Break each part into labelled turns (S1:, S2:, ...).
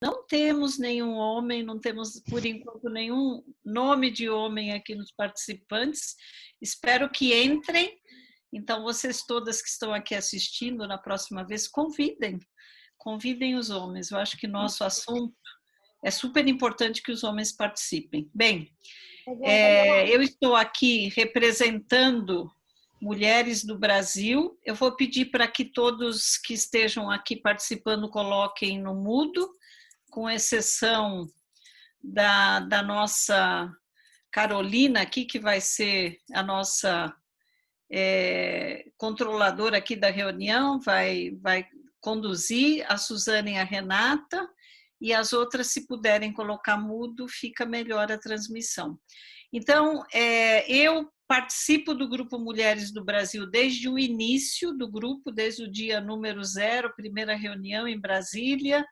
S1: Não temos nenhum homem, não temos, por enquanto, nenhum nome de homem aqui nos participantes. Espero que entrem. Então, vocês todas que estão aqui assistindo, na próxima vez, convidem os homens. Eu acho que nosso assunto é super importante que os homens participem. Bem, eu estou aqui representando mulheres do Brasil. Eu vou pedir para que todos que estejam aqui participando coloquem no mudo, com exceção da nossa Carolina aqui, que vai ser a nossa controladora aqui da reunião, vai conduzir, a Suzane e a Renata, e as outras, se puderem colocar mudo, fica melhor a transmissão. Então, eu participo do Grupo Mulheres do Brasil desde o início do grupo, desde o dia número 0, primeira reunião em Brasília.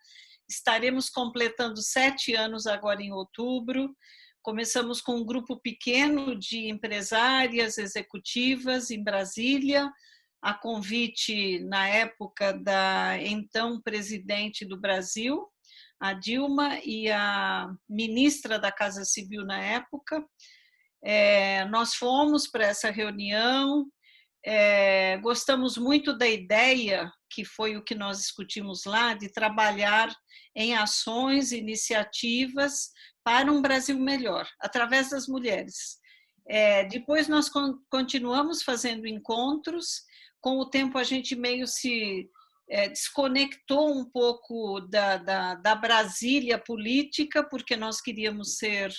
S1: Estaremos completando 7 anos agora em outubro. Começamos com um grupo pequeno de empresárias executivas em Brasília, a convite, na época, da então presidente do Brasil, a Dilma, e a ministra da Casa Civil na época. Nós fomos para essa reunião, gostamos muito da ideia, que foi o que nós discutimos lá, de trabalhar em ações, iniciativas para um Brasil melhor, através das mulheres. Depois nós continuamos fazendo encontros. Com o tempo a gente meio se desconectou um pouco da Brasília política, porque nós queríamos ser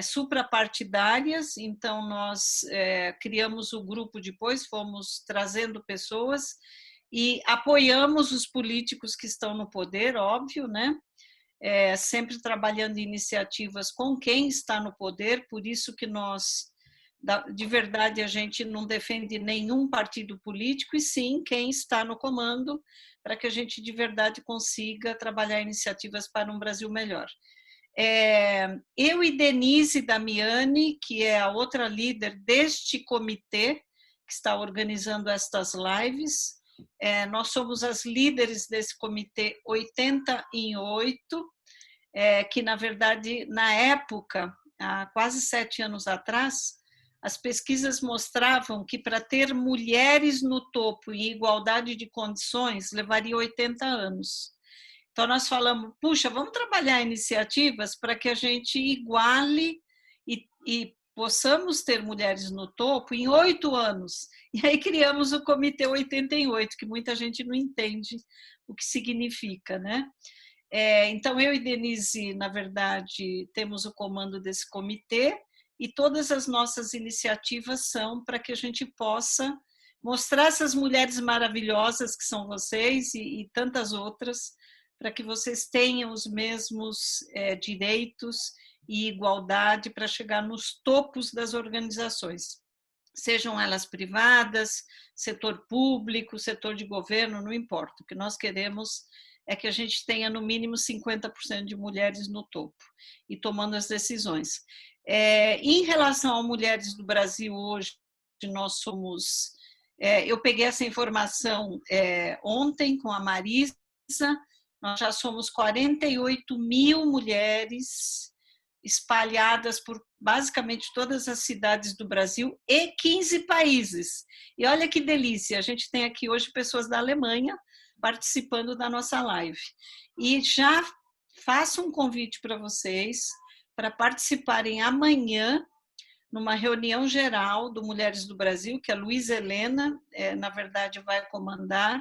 S1: suprapartidárias. Então nós criamos o grupo depois, fomos trazendo pessoas e apoiamos os políticos que estão no poder, óbvio, né? Sempre trabalhando em iniciativas com quem está no poder, por isso que nós, de verdade, a gente não defende nenhum partido político, e sim quem está no comando, para que a gente de verdade consiga trabalhar iniciativas para um Brasil melhor. Eu e Denise Damiani, que é a outra líder deste comitê que está organizando estas lives, nós somos as líderes desse comitê 80 em 8, que, na verdade, na época, há quase 7 anos atrás, as pesquisas mostravam que para ter mulheres no topo em igualdade de condições levaria 80 anos. Então, nós falamos, puxa, vamos trabalhar iniciativas para que a gente iguale e possamos ter mulheres no topo em 8 anos. E aí criamos o Comitê 88, que muita gente não entende o que significa, né? Então, eu e Denise, na verdade, temos o comando desse comitê, e todas as nossas iniciativas são para que a gente possa mostrar essas mulheres maravilhosas que são vocês e tantas outras, para que vocês tenham os mesmos direitos e igualdade para chegar nos topos das organizações, sejam elas privadas, setor público, setor de governo, não importa. O que nós queremos é que a gente tenha no mínimo 50% de mulheres no topo e tomando as decisões. Em relação a mulheres do Brasil hoje, nós somos... eu peguei essa informação ontem com a Marisa. Nós já somos 48 mil mulheres espalhadas por basicamente todas as cidades do Brasil e 15 países. E olha que delícia, a gente tem aqui hoje pessoas da Alemanha participando da nossa live. E já faço um convite para vocês para participarem amanhã numa reunião geral do Mulheres do Brasil, que a Luísa Helena, na verdade, vai comandar,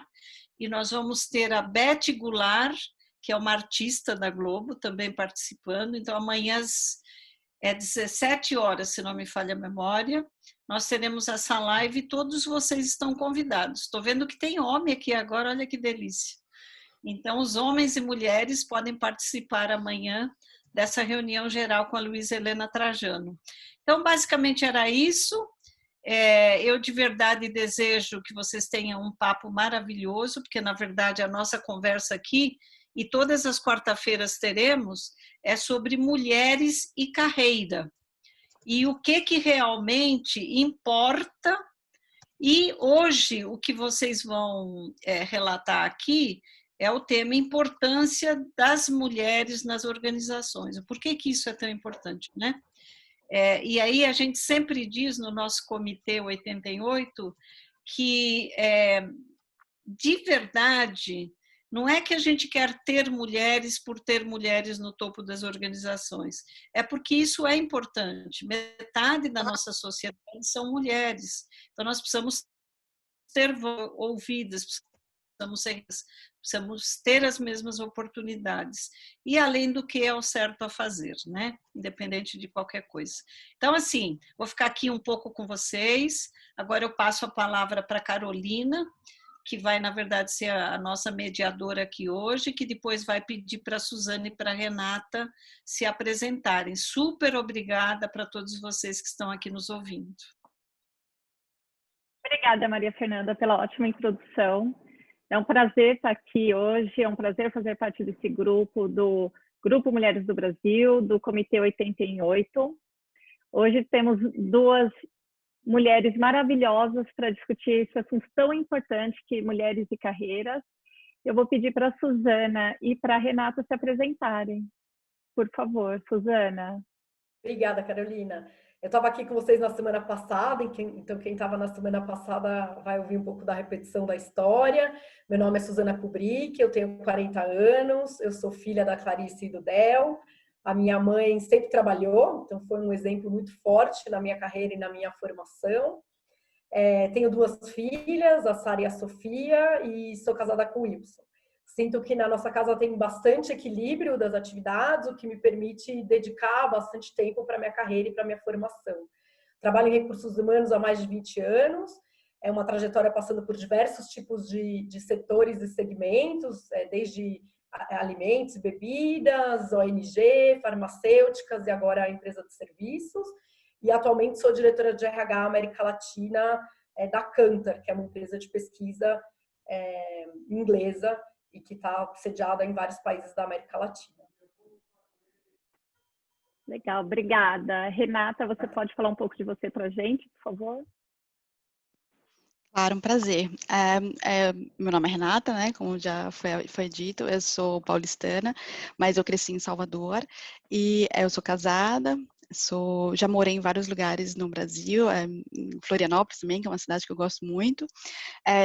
S1: e nós vamos ter a Beth Goulart, que é uma artista da Globo, também participando. Então, amanhã às 17 horas, se não me falha a memória, nós teremos essa live e todos vocês estão convidados. Estou vendo que tem homem aqui agora, olha que delícia. Então, os homens e mulheres podem participar amanhã dessa reunião geral com a Luísa Helena Trajano. Então, basicamente era isso. Eu de verdade desejo que vocês tenham um papo maravilhoso, porque na verdade a nossa conversa aqui, e todas as quarta-feiras teremos, é sobre mulheres e carreira. E o que realmente importa. E hoje o que vocês vão relatar aqui é o tema importância das mulheres nas organizações. Por que que isso é tão importante, né? E aí a gente sempre diz no nosso Comitê 88 que, de verdade, não é que a gente quer ter mulheres por ter mulheres no topo das organizações, é porque isso é importante. Metade da nossa sociedade são mulheres, então nós precisamos ser ouvidas, precisamos ter as mesmas oportunidades. E além do que é o certo a fazer, né? Independente de qualquer coisa. Então, assim, vou ficar aqui um pouco com vocês. Agora eu passo a palavra para a Carolina, que vai, na verdade, ser a nossa mediadora aqui hoje, que depois vai pedir para a Suzane e para a Renata se apresentarem. Super obrigada para todos vocês que estão aqui nos ouvindo.
S2: Obrigada, Maria Fernanda, pela ótima introdução. É um prazer estar aqui hoje, é um prazer fazer parte desse grupo, do Grupo Mulheres do Brasil, do Comitê 88. Hoje temos duas mulheres maravilhosas para discutir esse assunto tão importante que mulheres e carreiras. Eu vou pedir para a Suzana e para a Renata se apresentarem. Por favor, Suzana.
S3: Obrigada, Carolina. Eu estava aqui com vocês na semana passada, então quem estava na semana passada vai ouvir um pouco da repetição da história. Meu nome é Suzana Kubrick, eu tenho 40 anos, eu sou filha da Clarice e do Del. A minha mãe sempre trabalhou, então foi um exemplo muito forte na minha carreira e na minha formação. Tenho duas filhas, a Sara e a Sofia, e sou casada com o Wilson. Sinto que na nossa casa tem bastante equilíbrio das atividades, o que me permite dedicar bastante tempo para a minha carreira e para a minha formação. Trabalho em recursos humanos há mais de 20 anos, é uma trajetória passando por diversos tipos de setores e segmentos, desde alimentos, bebidas, ONG, farmacêuticas e agora a empresa de serviços. E atualmente sou diretora de RH América Latina da Kantar, que é uma empresa de pesquisa inglesa e que está sediada em vários países da América Latina.
S2: Legal, obrigada. Renata, você pode falar um pouco de você para a gente, por favor?
S4: Claro, um prazer. Meu nome é Renata, né? Como já foi dito, eu sou paulistana, mas eu cresci em Salvador e eu sou casada. Já morei em vários lugares no Brasil, em Florianópolis também, que é uma cidade que eu gosto muito,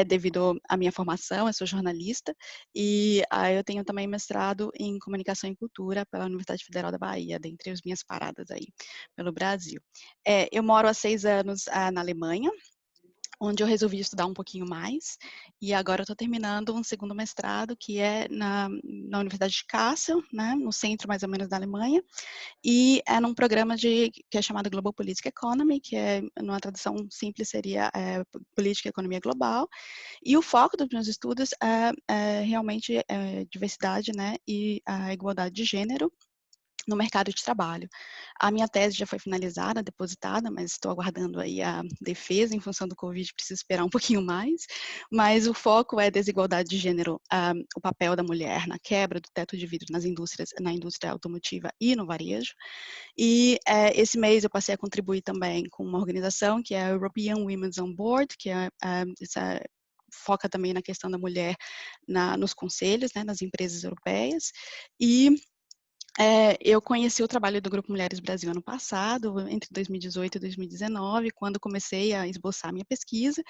S4: devido à minha formação, eu sou jornalista, e eu tenho também mestrado em Comunicação e Cultura pela Universidade Federal da Bahia, dentre as minhas paradas aí pelo Brasil. Eu moro há 6 anos na Alemanha, onde eu resolvi estudar um pouquinho mais, e agora eu estou terminando um segundo mestrado, que é na Universidade de Kassel, né, no centro mais ou menos da Alemanha, e é num programa que é chamado Global Political Economy, que numa tradução simples seria Política e Economia Global, e o foco dos meus estudos é realmente diversidade, né, e a igualdade de gênero no mercado de trabalho. A minha tese já foi finalizada, depositada, mas estou aguardando aí a defesa, em função do Covid, preciso esperar um pouquinho mais, mas o foco é desigualdade de gênero, o papel da mulher na quebra do teto de vidro na indústria automotiva e no varejo, e esse mês eu passei a contribuir também com uma organização que é a European Women's on Board, que foca também na questão da mulher nos conselhos, né, nas empresas europeias, e eu conheci o trabalho do Grupo Mulheres Brasil ano passado, entre 2018 e 2019, quando comecei a esboçar a minha pesquisa,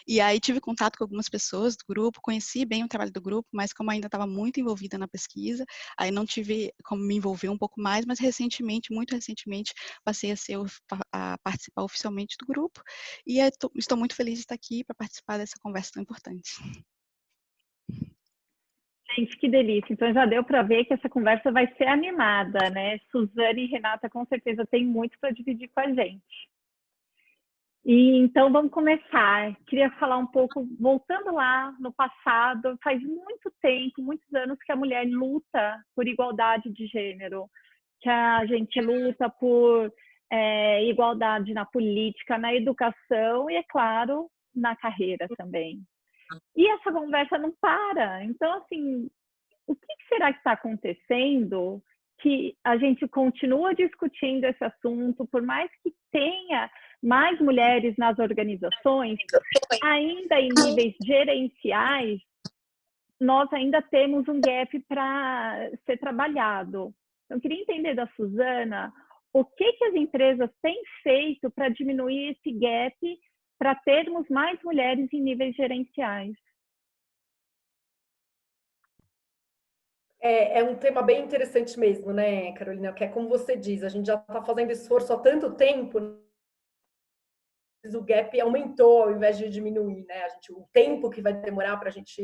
S4: e aí tive contato com algumas pessoas do grupo, conheci bem o trabalho do grupo, mas como ainda estava muito envolvida na pesquisa, aí não tive como me envolver um pouco mais, mas recentemente, muito recentemente, passei a participar oficialmente do grupo, e estou muito feliz de estar aqui para participar dessa conversa tão importante.
S2: Gente, que delícia. Então já deu para ver que essa conversa vai ser animada, né? Suzane e Renata com certeza têm muito para dividir com a gente. E então vamos começar. Queria falar um pouco, voltando lá no passado, faz muito tempo, muitos anos que a mulher luta por igualdade de gênero, que a gente luta por igualdade na política, na educação e, é claro, na carreira também. E essa conversa não para. Então, assim, o que será que está acontecendo que a gente continua discutindo esse assunto, por mais que tenha mais mulheres nas organizações, ainda em níveis gerenciais, nós ainda temos um gap para ser trabalhado. Então, eu queria entender da Suzana o que as empresas têm feito para diminuir esse gap, para termos mais mulheres em níveis gerenciais.
S3: É um tema bem interessante mesmo, né, Carolina? Que é como você diz, a gente já está fazendo esforço há tanto tempo, o gap aumentou ao invés de diminuir, né? O tempo que vai demorar para a gente.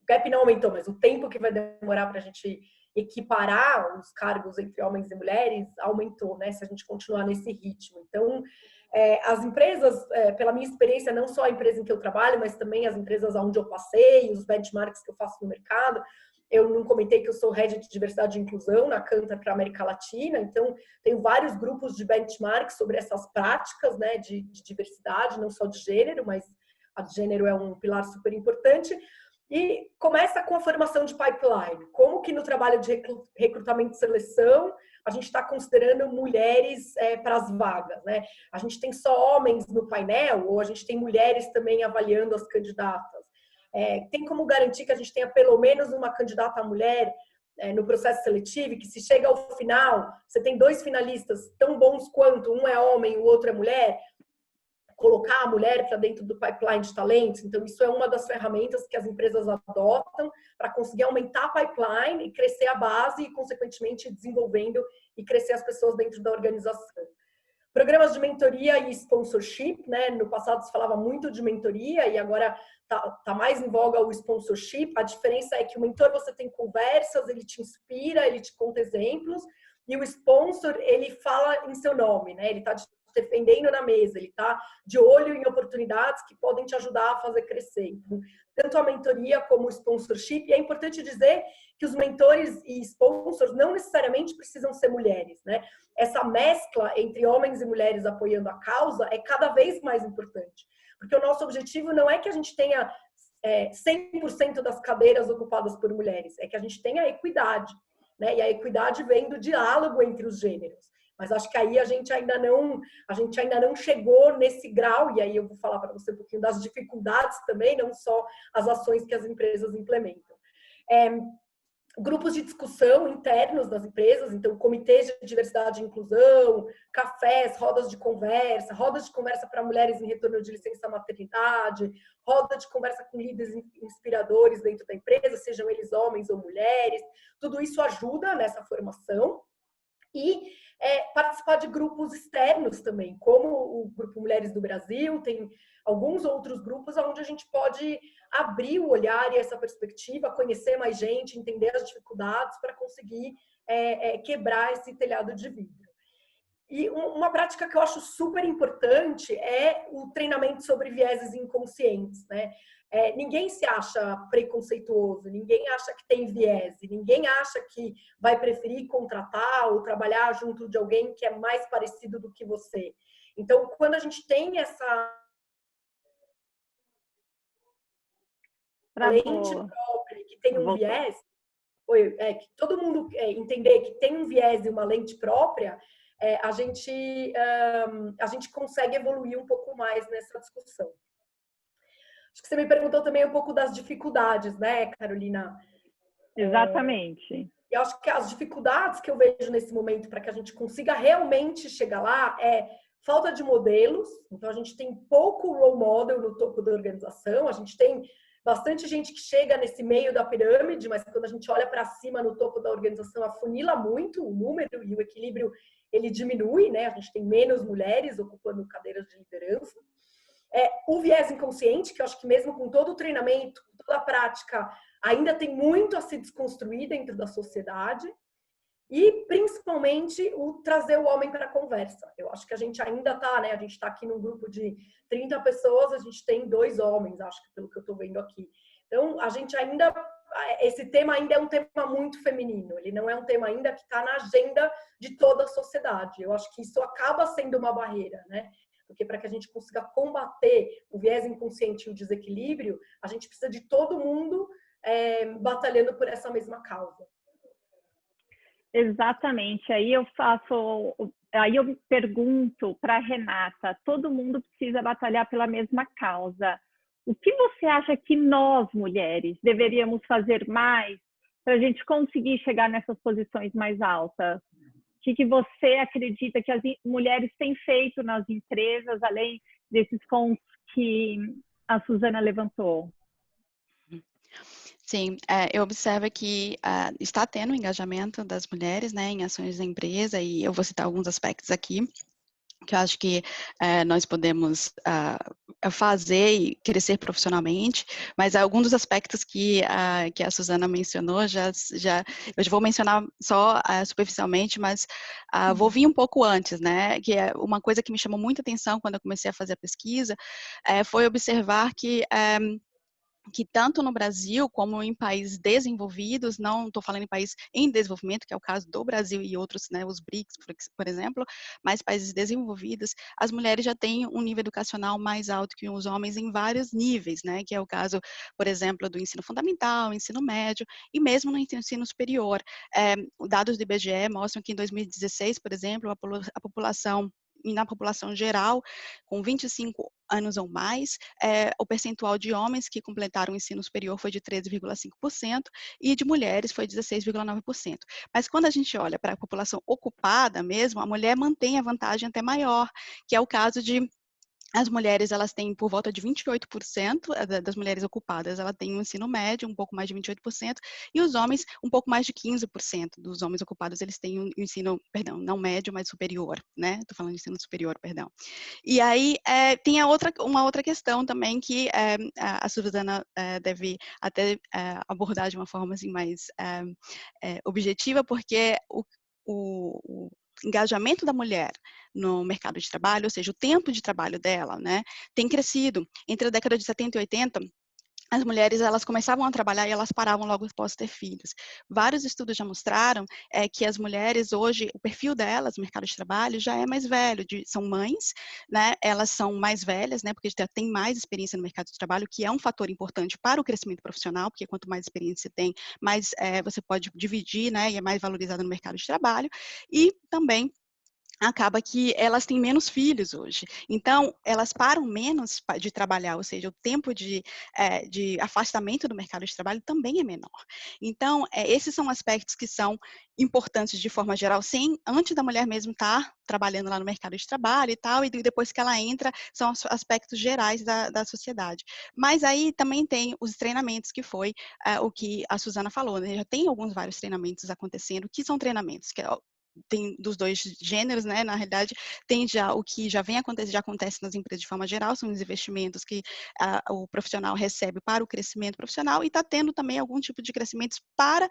S3: O gap não aumentou, mas o tempo que vai demorar para a gente equiparar os cargos entre homens e mulheres aumentou, né? Se a gente continuar nesse ritmo. Então, as empresas, pela minha experiência, não só a empresa em que eu trabalho, mas também as empresas onde eu passei, os benchmarks que eu faço no mercado. Eu não comentei que eu sou Head de Diversidade e Inclusão na Cantar para a América Latina, então tenho vários grupos de benchmark sobre essas práticas, né, de diversidade, não só de gênero, mas a de gênero é um pilar super importante. E começa com a formação de pipeline. Como que no trabalho de recrutamento e seleção a gente está considerando mulheres para as vagas, né? A gente tem só homens no painel ou a gente tem mulheres também avaliando as candidatas? Tem como garantir que a gente tenha pelo menos uma candidata mulher no processo seletivo e que se chega ao final, você tem 2 finalistas tão bons quanto, um é homem e o outro é mulher, colocar a mulher para dentro do pipeline de talentos. Então, isso é uma das ferramentas que as empresas adotam para conseguir aumentar a pipeline e crescer a base e, consequentemente, desenvolvendo e crescer as pessoas dentro da organização. Programas de mentoria e sponsorship, né? No passado se falava muito de mentoria e agora tá mais em voga o sponsorship. A diferença é que o mentor você tem conversas, ele te inspira, ele te conta exemplos, e o sponsor, ele fala em seu nome, né? Ele tá te defendendo na mesa, ele tá de olho em oportunidades que podem te ajudar a fazer crescer. Então, tanto a mentoria como o sponsorship, e é importante dizer que os mentores e sponsors não necessariamente precisam ser mulheres, né? Essa mescla entre homens e mulheres apoiando a causa é cada vez mais importante. Porque o nosso objetivo não é que a gente tenha 100% das cadeiras ocupadas por mulheres, é que a gente tenha a equidade, né? E a equidade vem do diálogo entre os gêneros. Mas acho que aí a gente ainda não chegou nesse grau, e aí eu vou falar para você um pouquinho das dificuldades também, não só as ações que as empresas implementam. Grupos de discussão internos das empresas, então comitês de diversidade e inclusão, cafés, rodas de conversa para mulheres em retorno de licença maternidade, roda de conversa com líderes inspiradores dentro da empresa, sejam eles homens ou mulheres, tudo isso ajuda nessa formação. E participar de grupos externos também, como o Grupo Mulheres do Brasil, tem alguns outros grupos onde a gente pode abrir o olhar e essa perspectiva, conhecer mais gente, entender as dificuldades para conseguir quebrar esse telhado de vidro. E uma prática que eu acho super importante é o treinamento sobre vieses inconscientes, né? Ninguém se acha preconceituoso, ninguém acha que tem viés, ninguém acha que vai preferir contratar ou trabalhar junto de alguém que é mais parecido do que você. Então, quando a gente tem essa lente própria, que tem um viés, que todo mundo entender que tem um viés e uma lente própria, a gente consegue evoluir um pouco mais nessa discussão. Acho que você me perguntou também um pouco das dificuldades, né, Carolina?
S2: Exatamente.
S3: Eu acho que as dificuldades que eu vejo nesse momento para que a gente consiga realmente chegar lá é falta de modelos. Então, a gente tem pouco role model no topo da organização. A gente tem bastante gente que chega nesse meio da pirâmide, mas quando a gente olha para cima no topo da organização, afunila muito o número e o equilíbrio, ele diminui, né? A gente tem menos mulheres ocupando cadeiras de liderança. O viés inconsciente, que eu acho que mesmo com todo o treinamento, toda a prática, ainda tem muito a se desconstruir dentro da sociedade. E, principalmente, o trazer o homem para a conversa. Eu acho que a gente ainda está, né? A gente está aqui num grupo de 30 pessoas, a gente tem 2 homens, acho que pelo que eu estou vendo aqui. Então, a gente ainda... Esse tema ainda é um tema muito feminino. Ele não é um tema ainda que está na agenda de toda a sociedade. Eu acho que isso acaba sendo uma barreira, né? Porque para que a gente consiga combater o viés inconsciente e o desequilíbrio, a gente precisa de todo mundo batalhando por essa mesma causa.
S2: Exatamente. Aí eu pergunto para a Renata, todo mundo precisa batalhar pela mesma causa. O que você acha que nós, mulheres, deveríamos fazer mais para a gente conseguir chegar nessas posições mais altas? O que você acredita que as mulheres têm feito nas empresas, além desses pontos que a Suzana levantou?
S4: Sim, eu observo que está tendo engajamento das mulheres, né, em ações da empresa, e eu vou citar alguns aspectos aqui, que eu acho que nós podemos fazer e crescer profissionalmente, mas alguns dos aspectos que a Suzana mencionou, eu já vou mencionar só superficialmente, mas vou vir um pouco antes, né, que é uma coisa que me chamou muita atenção quando eu comecei a fazer a pesquisa, foi observar que tanto no Brasil como em países desenvolvidos, não estou falando em países em desenvolvimento, que é o caso do Brasil e outros, né, os BRICS, por exemplo, mas países desenvolvidos, as mulheres já têm um nível educacional mais alto que os homens em vários níveis, né, que é o caso, por exemplo, do ensino fundamental, ensino médio e mesmo no ensino superior. Dados do IBGE mostram que em 2016, por exemplo, a população e na população geral, com 25 anos ou mais, o percentual de homens que completaram o ensino superior foi de 13,5% e de mulheres foi 16,9%. Mas quando a gente olha para a população ocupada mesmo, a mulher mantém a vantagem até maior, que é o caso de as mulheres, elas têm por volta de 28% das mulheres ocupadas, ela tem um ensino médio, um pouco mais de 28%, e os homens, um pouco mais de 15% dos homens ocupados, eles têm um ensino, perdão, não médio, mas superior, né? Estou falando de ensino superior, perdão. E aí, tem uma outra questão também que a Suzana deve até abordar de uma forma assim, mais objetiva, porque o engajamento da mulher no mercado de trabalho, ou seja, o tempo de trabalho dela, né, tem crescido. Entre a década de 70 e 80, as mulheres, elas começavam a trabalhar e elas paravam logo após ter filhos. Vários estudos já mostraram que as mulheres hoje, o perfil delas no mercado de trabalho já é mais velho, são mães, né? Elas são mais velhas, né? Porque já tem mais experiência no mercado de trabalho, que é um fator importante para o crescimento profissional, porque quanto mais experiência você tem, mais você pode dividir, né? E é mais valorizada no mercado de trabalho. E também acaba que elas têm menos filhos hoje. Então, elas param menos de trabalhar, ou seja, o tempo de afastamento do mercado de trabalho também é menor. Então, esses são aspectos que são importantes de forma geral, antes da mulher mesmo estar trabalhando lá no mercado de trabalho e tal, e depois que ela entra, são os aspectos gerais da sociedade. Mas aí também tem os treinamentos, que foi o que a Suzana falou, né? Já tem vários treinamentos acontecendo, que são treinamentos que tem dos dois gêneros, né? Na realidade, tem já o que já acontece nas empresas de forma geral, são os investimentos que o profissional recebe para o crescimento profissional, e está tendo também algum tipo de crescimentos para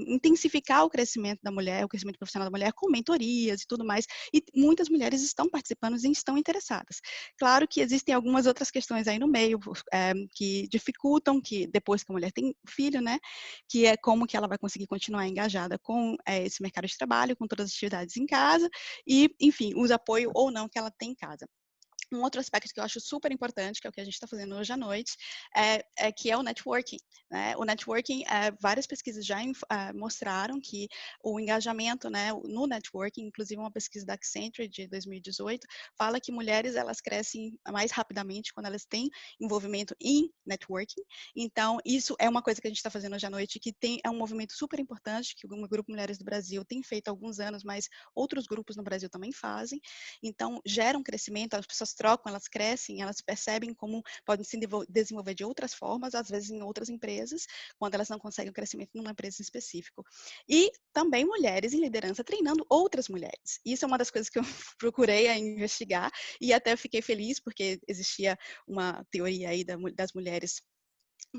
S4: intensificar o crescimento da mulher, o crescimento profissional da mulher, com mentorias e tudo mais, e muitas mulheres estão participando e estão interessadas. Claro que existem algumas outras questões aí no meio, que dificultam, que depois que a mulher tem filho, né, que é como que ela vai conseguir continuar engajada com esse mercado de trabalho, com todas as atividades em casa e, enfim, os apoio ou não que ela tem em casa. Um outro aspecto que eu acho super importante, que é o que a gente está fazendo hoje à noite, que é o networking, né? O networking, várias pesquisas já mostraram que o engajamento, né, no networking, inclusive uma pesquisa da Accenture de 2018, fala que mulheres, elas crescem mais rapidamente quando elas têm envolvimento em networking. Então, isso é uma coisa que a gente está fazendo hoje à noite, que é um movimento super importante, que o Grupo Mulheres do Brasil tem feito há alguns anos, mas outros grupos no Brasil também fazem. Então, gera um crescimento, as pessoas trocam, elas crescem, elas percebem como podem se desenvolver de outras formas, às vezes em outras empresas, quando elas não conseguem o crescimento numa empresa em específico. E também mulheres em liderança treinando outras mulheres. Isso é uma das coisas que eu procurei investigar e até fiquei feliz, porque existia uma teoria aí das mulheres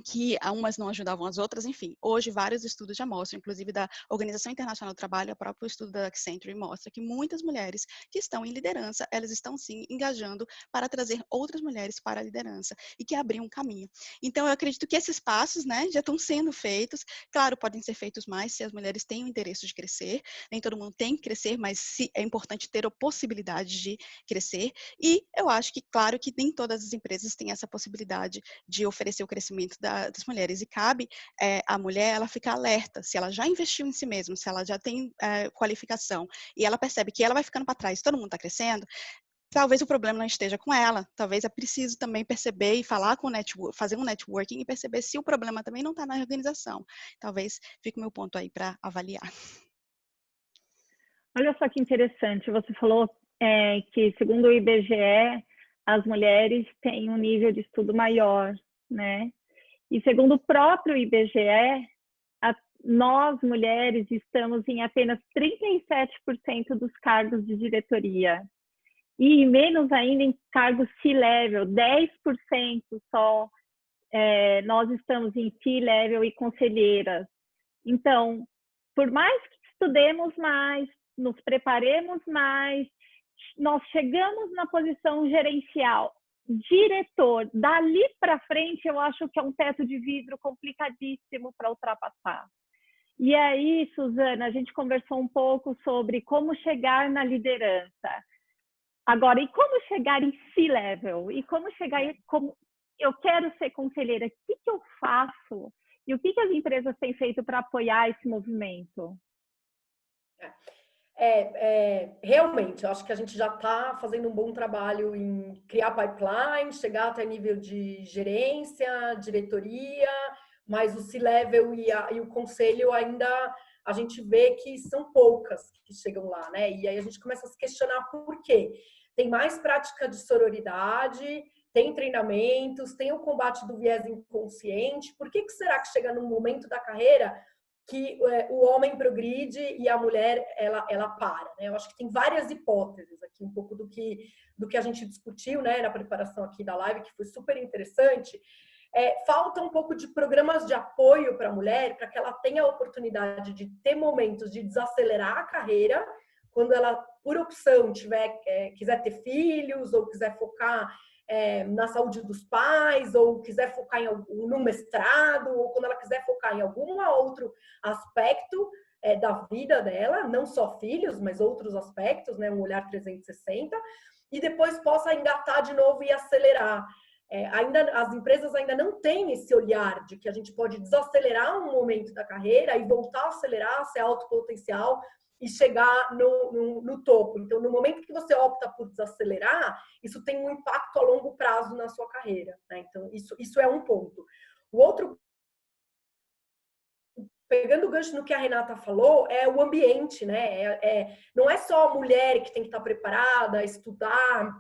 S4: que umas não ajudavam as outras, enfim. Hoje, vários estudos já mostram, inclusive da Organização Internacional do Trabalho, o próprio estudo da Accenture mostra que muitas mulheres que estão em liderança, elas estão, sim, engajando para trazer outras mulheres para a liderança e que abriam um caminho. Então, eu acredito que esses passos, né, já estão sendo feitos. Claro, podem ser feitos mais se as mulheres têm o interesse de crescer. Nem todo mundo tem que crescer, mas é importante ter a possibilidade de crescer. E eu acho que, claro, que nem todas as empresas têm essa possibilidade de oferecer o crescimento das mulheres, e cabe a mulher ela ficar alerta, se ela já investiu em si mesma, se ela já tem qualificação, e ela percebe que ela vai ficando para trás, todo mundo está crescendo, talvez o problema não esteja com ela, talvez é preciso também perceber e falar com fazer um networking e perceber se o problema também não está na organização. Talvez fique o meu ponto aí para avaliar.
S2: Olha só que interessante, você falou que, segundo o IBGE, as mulheres têm um nível de estudo maior, né? E segundo o próprio IBGE, nós, mulheres, estamos em apenas 37% dos cargos de diretoria. E menos ainda em cargos C-level, 10% só nós estamos em C-level e conselheiras. Então, por mais que estudemos mais, nos preparemos mais, nós chegamos na posição gerencial, diretor, dali para frente eu acho que é um teto de vidro complicadíssimo para ultrapassar. E aí, Suzana, a gente conversou um pouco sobre como chegar na liderança. Agora, e como chegar em C-level? E como chegar como eu quero ser conselheira? O que eu faço? E o que as empresas têm feito para apoiar esse movimento?
S3: Realmente, eu acho que a gente já está fazendo um bom trabalho em criar pipeline, chegar até nível de gerência, diretoria, mas o C-level e o conselho ainda a gente vê que são poucas que chegam lá, né? E aí a gente começa a se questionar por quê. Tem mais prática de sororidade, tem treinamentos, tem o combate do viés inconsciente. Por que será que chega num momento da carreira que o homem progride e a mulher ela para, né? Eu acho que tem várias hipóteses aqui, um pouco do que a gente discutiu, né, na preparação aqui da live, que foi super interessante. Falta um pouco de programas de apoio para a mulher, para que ela tenha a oportunidade de ter momentos de desacelerar a carreira, quando ela, por opção, quiser ter filhos ou quiser focar na saúde dos pais, ou quiser focar no mestrado, ou quando ela quiser focar em algum outro aspecto da vida dela, não só filhos, mas outros aspectos, né, um olhar 360, e depois possa engatar de novo e acelerar. As empresas ainda não têm esse olhar de que a gente pode desacelerar um momento da carreira e voltar a acelerar, ser alto potencial e chegar no topo. Então, no momento que você opta por desacelerar, isso tem um impacto a longo prazo na sua carreira, né? Então, isso é um ponto. O outro, pegando o gancho no que a Renata falou, é o ambiente, né? Não é só a mulher que tem que estar preparada, estudar,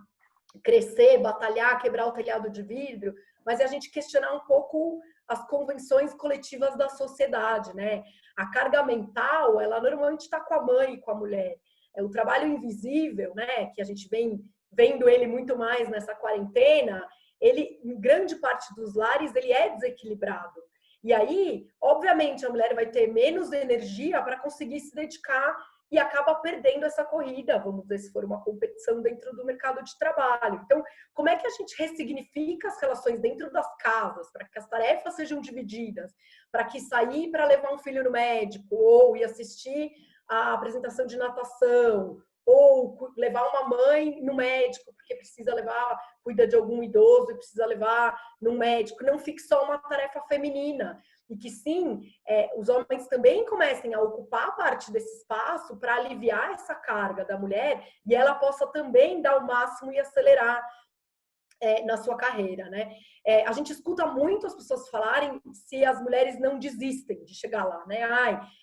S3: crescer, batalhar, quebrar o telhado de vidro, mas é a gente questionar um pouco as convenções coletivas da sociedade, né? A carga mental, ela normalmente está com a mãe e com a mulher. O trabalho invisível, né? Que a gente vem vendo ele muito mais nessa quarentena, ele, em grande parte dos lares, ele é desequilibrado. E aí, obviamente, a mulher vai ter menos energia para conseguir se dedicar e acaba perdendo essa corrida, vamos dizer, se for uma competição dentro do mercado de trabalho. Então, como é que a gente ressignifica as relações dentro das casas, para que as tarefas sejam divididas, para que sair para levar um filho no médico, ou ir assistir a apresentação de natação, ou levar uma mãe no médico, porque cuida de algum idoso e precisa levar no médico, não fique só uma tarefa feminina. E que sim, os homens também comecem a ocupar parte desse espaço para aliviar essa carga da mulher e ela possa também dar o máximo e acelerar na sua carreira, né? A gente escuta muito as pessoas falarem se as mulheres não desistem de chegar lá, né?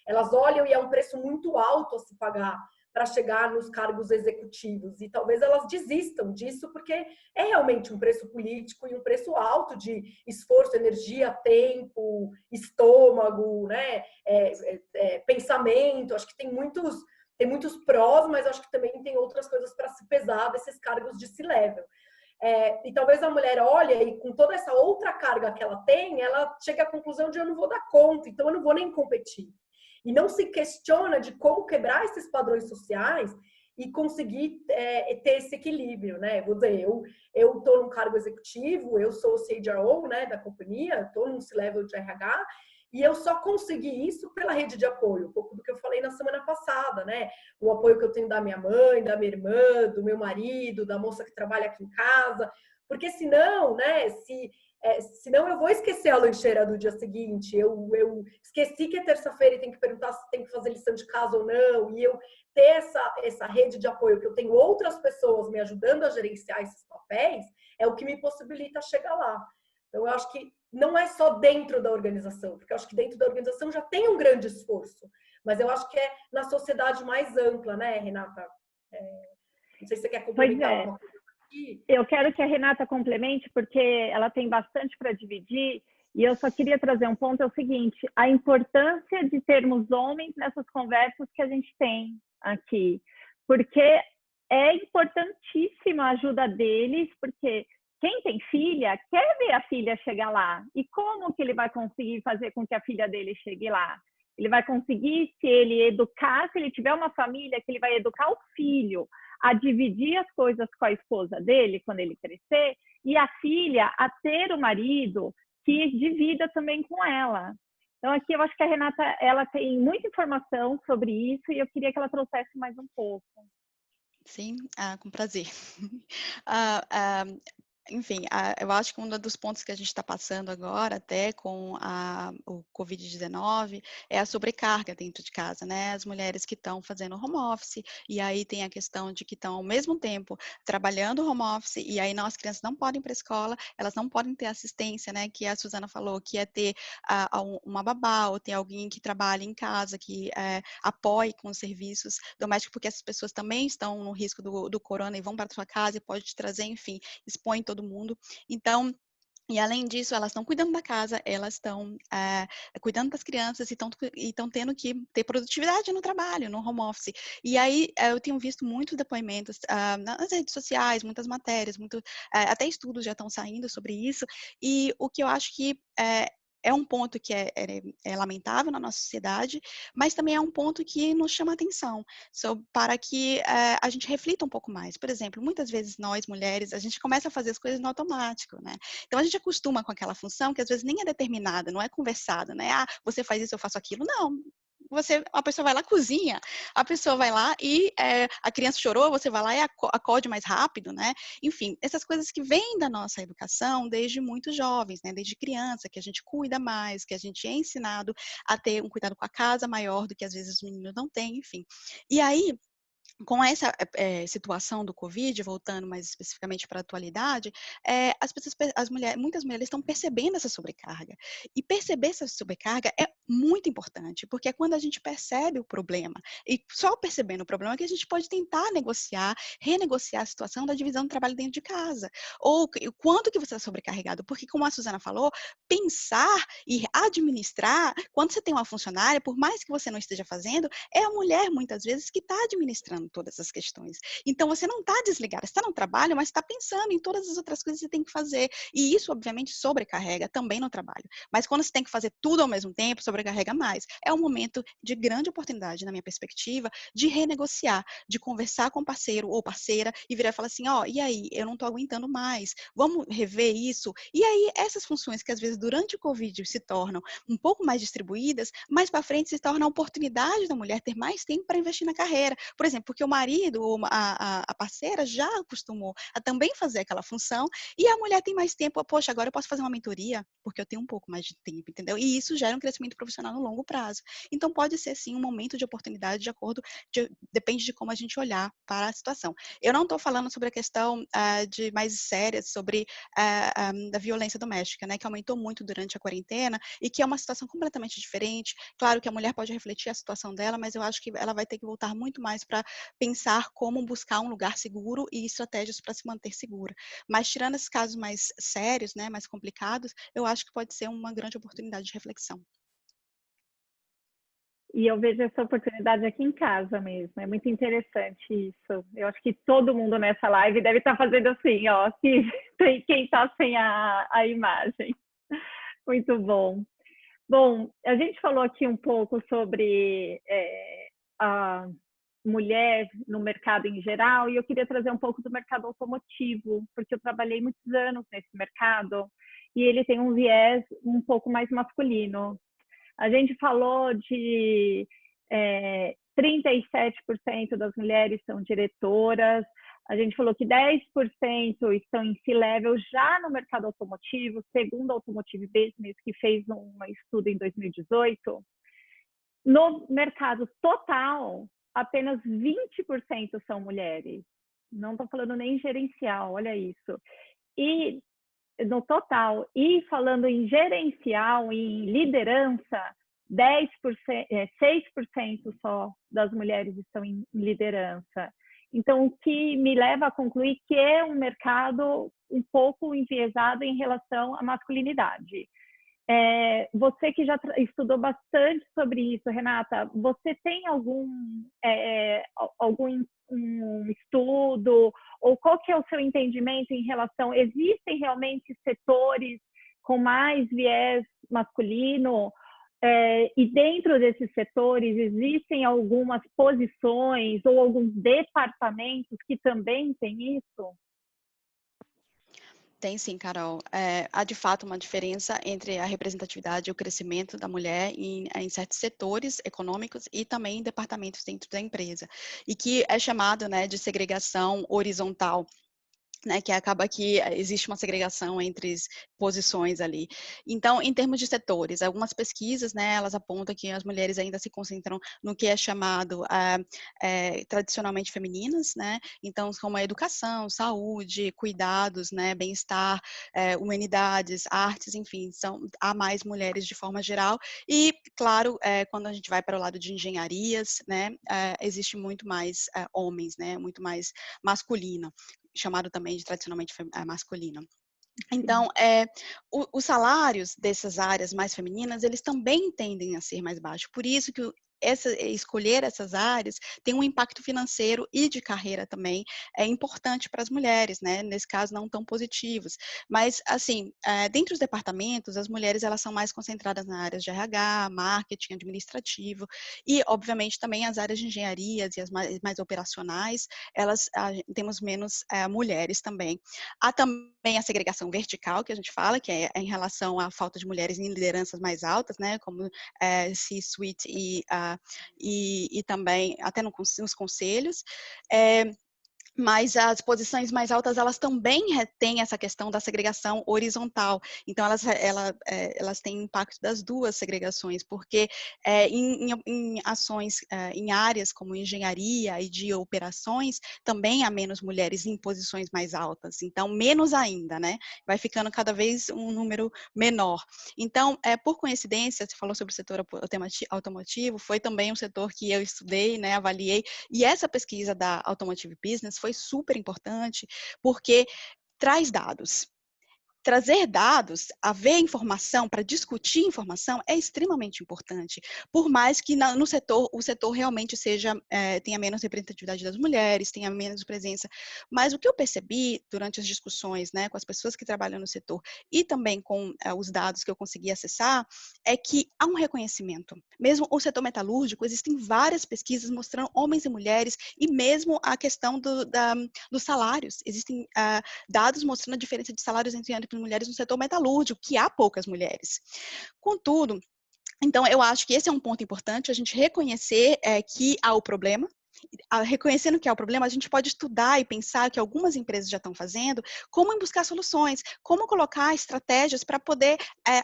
S3: Elas olham e é um preço muito alto a se pagar para chegar nos cargos executivos. E talvez elas desistam disso porque é realmente um preço político e um preço alto de esforço, energia, tempo, estômago, né? Pensamento. Acho que tem muitos prós, mas acho que também tem outras coisas para se pesar desses cargos de C-level. E talvez a mulher olhe e com toda essa outra carga que ela tem, ela chega à conclusão de eu não vou dar conta, então eu não vou nem competir. E não se questiona de como quebrar esses padrões sociais e conseguir ter esse equilíbrio, né? Vou dizer, eu estou num cargo executivo, eu sou o CHRO, né, da companhia, estou num C-level de RH, e eu só consegui isso pela rede de apoio, um pouco do que eu falei na semana passada, né? O apoio que eu tenho da minha mãe, da minha irmã, do meu marido, da moça que trabalha aqui em casa, porque senão, né, se senão eu vou esquecer a lancheira do dia seguinte, eu esqueci que é terça-feira e tem que perguntar se tem que fazer lição de casa ou não, e eu ter essa rede de apoio, que eu tenho outras pessoas me ajudando a gerenciar esses papéis, é o que me possibilita chegar lá. Então, eu acho que não é só dentro da organização, porque eu acho que dentro da organização já tem um grande esforço, mas eu acho que é na sociedade mais ampla, né, Renata? Não sei se você quer complementar alguma coisa aqui.
S2: Eu quero que a Renata complemente, porque ela tem bastante para dividir, e eu só queria trazer um ponto, é o seguinte, a importância de termos homens nessas conversas que a gente tem aqui, porque é importantíssima a ajuda deles, porque quem tem filha quer ver a filha chegar lá. E como que ele vai conseguir fazer com que a filha dele chegue lá? Ele vai conseguir se ele educar, se ele tiver uma família, que ele vai educar o filho a dividir as coisas com a esposa dele quando ele crescer, e a filha a ter o marido que divida também com ela. Então, aqui eu acho que a Renata ela tem muita informação sobre isso e eu queria que ela trouxesse mais um pouco.
S4: Sim, com prazer. Enfim, eu acho que um dos pontos que a gente está passando agora, até com o Covid-19, é a sobrecarga dentro de casa, né? As mulheres que estão fazendo home office, e aí tem a questão de que estão ao mesmo tempo trabalhando home office, e aí as crianças não podem ir para a escola, elas não podem ter assistência, né? Que a Suzana falou, que é ter uma babá, ou ter alguém que trabalhe em casa, que apoie com os serviços domésticos, porque essas pessoas também estão no risco do corona e vão para a sua casa e pode te trazer, enfim, expõe todo mundo. Então, e além disso, elas estão cuidando da casa, elas estão cuidando das crianças e estão tendo que ter produtividade no trabalho, no home office. E aí eu tenho visto muitos depoimentos nas redes sociais, muitas matérias, até estudos já estão saindo sobre isso. E o que eu acho que é um ponto que é lamentável na nossa sociedade, mas também é um ponto que nos chama atenção, para que a gente reflita um pouco mais. Por exemplo, muitas vezes nós, mulheres, a gente começa a fazer as coisas no automático, né? Então, a gente acostuma com aquela função que às vezes nem é determinada, não é conversada, né? Você faz isso, eu faço aquilo. Não. A pessoa vai lá, cozinha, a pessoa vai lá e a criança chorou, você vai lá e acode mais rápido, né? Enfim, essas coisas que vêm da nossa educação desde muito jovens, né? Desde criança, que a gente cuida mais, que a gente é ensinado a ter um cuidado com a casa maior do que às vezes os meninos não têm, enfim. E aí, com essa situação do Covid, voltando mais especificamente para a atualidade, muitas mulheres estão percebendo essa sobrecarga. E perceber essa sobrecarga é muito importante, porque é quando a gente percebe o problema. E só percebendo o problema é que a gente pode tentar renegociar a situação da divisão do trabalho dentro de casa. Ou o quanto que você está sobrecarregado. Porque, como a Suzana falou, pensar e administrar, quando você tem uma funcionária, por mais que você não esteja fazendo, é a mulher, muitas vezes, que está administrando todas as questões. Então, você não está desligada, você está no trabalho, mas está pensando em todas as outras coisas que você tem que fazer. E isso, obviamente, sobrecarrega também no trabalho. Mas quando você tem que fazer tudo ao mesmo tempo, sobrecarrega mais. É um momento de grande oportunidade, na minha perspectiva, de renegociar, de conversar com o parceiro ou parceira e virar e falar assim, e aí, eu não estou aguentando mais, vamos rever isso. E aí, essas funções que às vezes durante o Covid se tornam um pouco mais distribuídas, mais para frente se torna a oportunidade da mulher ter mais tempo para investir na carreira. Por exemplo, porque o marido ou a parceira já acostumou a também fazer aquela função e a mulher tem mais tempo. Poxa, agora eu posso fazer uma mentoria porque eu tenho um pouco mais de tempo, entendeu? E isso gera um crescimento profissional no longo prazo. Então, pode ser, sim, um momento de oportunidade depende de como a gente olhar para a situação. Eu não estou falando sobre a questão de mais séria, sobre da violência doméstica, né, que aumentou muito durante a quarentena e que é uma situação completamente diferente. Claro que a mulher pode refletir a situação dela, mas eu acho que ela vai ter que voltar muito mais para pensar como buscar um lugar seguro e estratégias para se manter segura. Mas tirando esses casos mais sérios, né, mais complicados, eu acho que pode ser uma grande oportunidade de reflexão.
S2: E eu vejo essa oportunidade aqui em casa mesmo. É muito interessante isso. Eu acho que todo mundo nessa live deve estar fazendo assim, se tem quem está sem a imagem. Muito bom. Bom, a gente falou aqui um pouco sobre a mulher no mercado em geral, e eu queria trazer um pouco do mercado automotivo, porque eu trabalhei muitos anos nesse mercado, e ele tem um viés um pouco mais masculino. A gente falou de 37% das mulheres são diretoras, A gente falou que 10% estão em C-level já no mercado automotivo, segundo a Automotive Business, que fez um estudo em 2018. No mercado total, apenas 20% são mulheres. Não estou falando nem gerencial, olha isso. E no total, e falando em gerencial, em liderança, 6% só das mulheres estão em liderança. Então, o que me leva a concluir que é um mercado um pouco enviesado em relação à masculinidade. Você que já estudou bastante sobre isso, Renata, você tem algum um estudo, ou qual que é o seu entendimento em relação, existem realmente setores com mais viés masculino, e dentro desses setores existem algumas posições ou alguns departamentos que também têm isso?
S4: Tem sim, Carol. Há de fato uma diferença entre a representatividade e o crescimento da mulher em certos setores econômicos e também em departamentos dentro da empresa, e que é chamado, né, de segregação horizontal. Né, que acaba que existe uma segregação entre as posições ali. Então, em termos de setores, algumas pesquisas, né, elas apontam que as mulheres ainda se concentram no que é chamado tradicionalmente femininas, né, então, como a educação, saúde, cuidados, né, bem-estar, humanidades, artes, enfim, há mais mulheres de forma geral, e, claro, quando a gente vai para o lado de engenharias, né, existe muito mais homens, né, muito mais masculino, chamado também de tradicionalmente masculino. Então, os salários dessas áreas mais femininas, eles também tendem a ser mais baixos. Por isso que escolher essas áreas tem um impacto financeiro e de carreira também importante para as mulheres, né? Nesse caso, não tão positivos. Mas, assim, dentre os departamentos, as mulheres elas são mais concentradas nas áreas de RH, marketing, administrativo e, obviamente, também as áreas de engenharias e as mais operacionais, temos menos mulheres também. Há também a segregação vertical, que a gente fala, que é em relação à falta de mulheres em lideranças mais altas, né, como C-suite e também até nos conselhos. Mas as posições mais altas, elas também têm essa questão da segregação horizontal. Então, elas têm impacto das duas segregações, porque em ações, em áreas como engenharia e de operações, também há menos mulheres em posições mais altas. Então, menos ainda, né? Vai ficando cada vez um número menor. Então, por coincidência, você falou sobre o setor automotivo, foi também um setor que eu estudei, né, avaliei, e essa pesquisa da Automotive Business foi super importante, porque traz dados. Trazer dados, haver informação, para discutir informação, é extremamente importante. Por mais que o setor realmente tenha menos representatividade das mulheres, tenha menos presença. Mas o que eu percebi durante as discussões, né, com as pessoas que trabalham no setor e também com os dados que eu consegui acessar, é que há um reconhecimento. Mesmo o setor metalúrgico, existem várias pesquisas mostrando homens e mulheres, e mesmo a questão dos salários. Existem dados mostrando a diferença de salários entre mulheres no setor metalúrgico, que há poucas mulheres. Contudo, então eu acho que esse é um ponto importante, a gente reconhecer que há o problema. Reconhecendo que há o problema, a gente pode estudar e pensar que algumas empresas já estão fazendo, como buscar soluções, como colocar estratégias para poder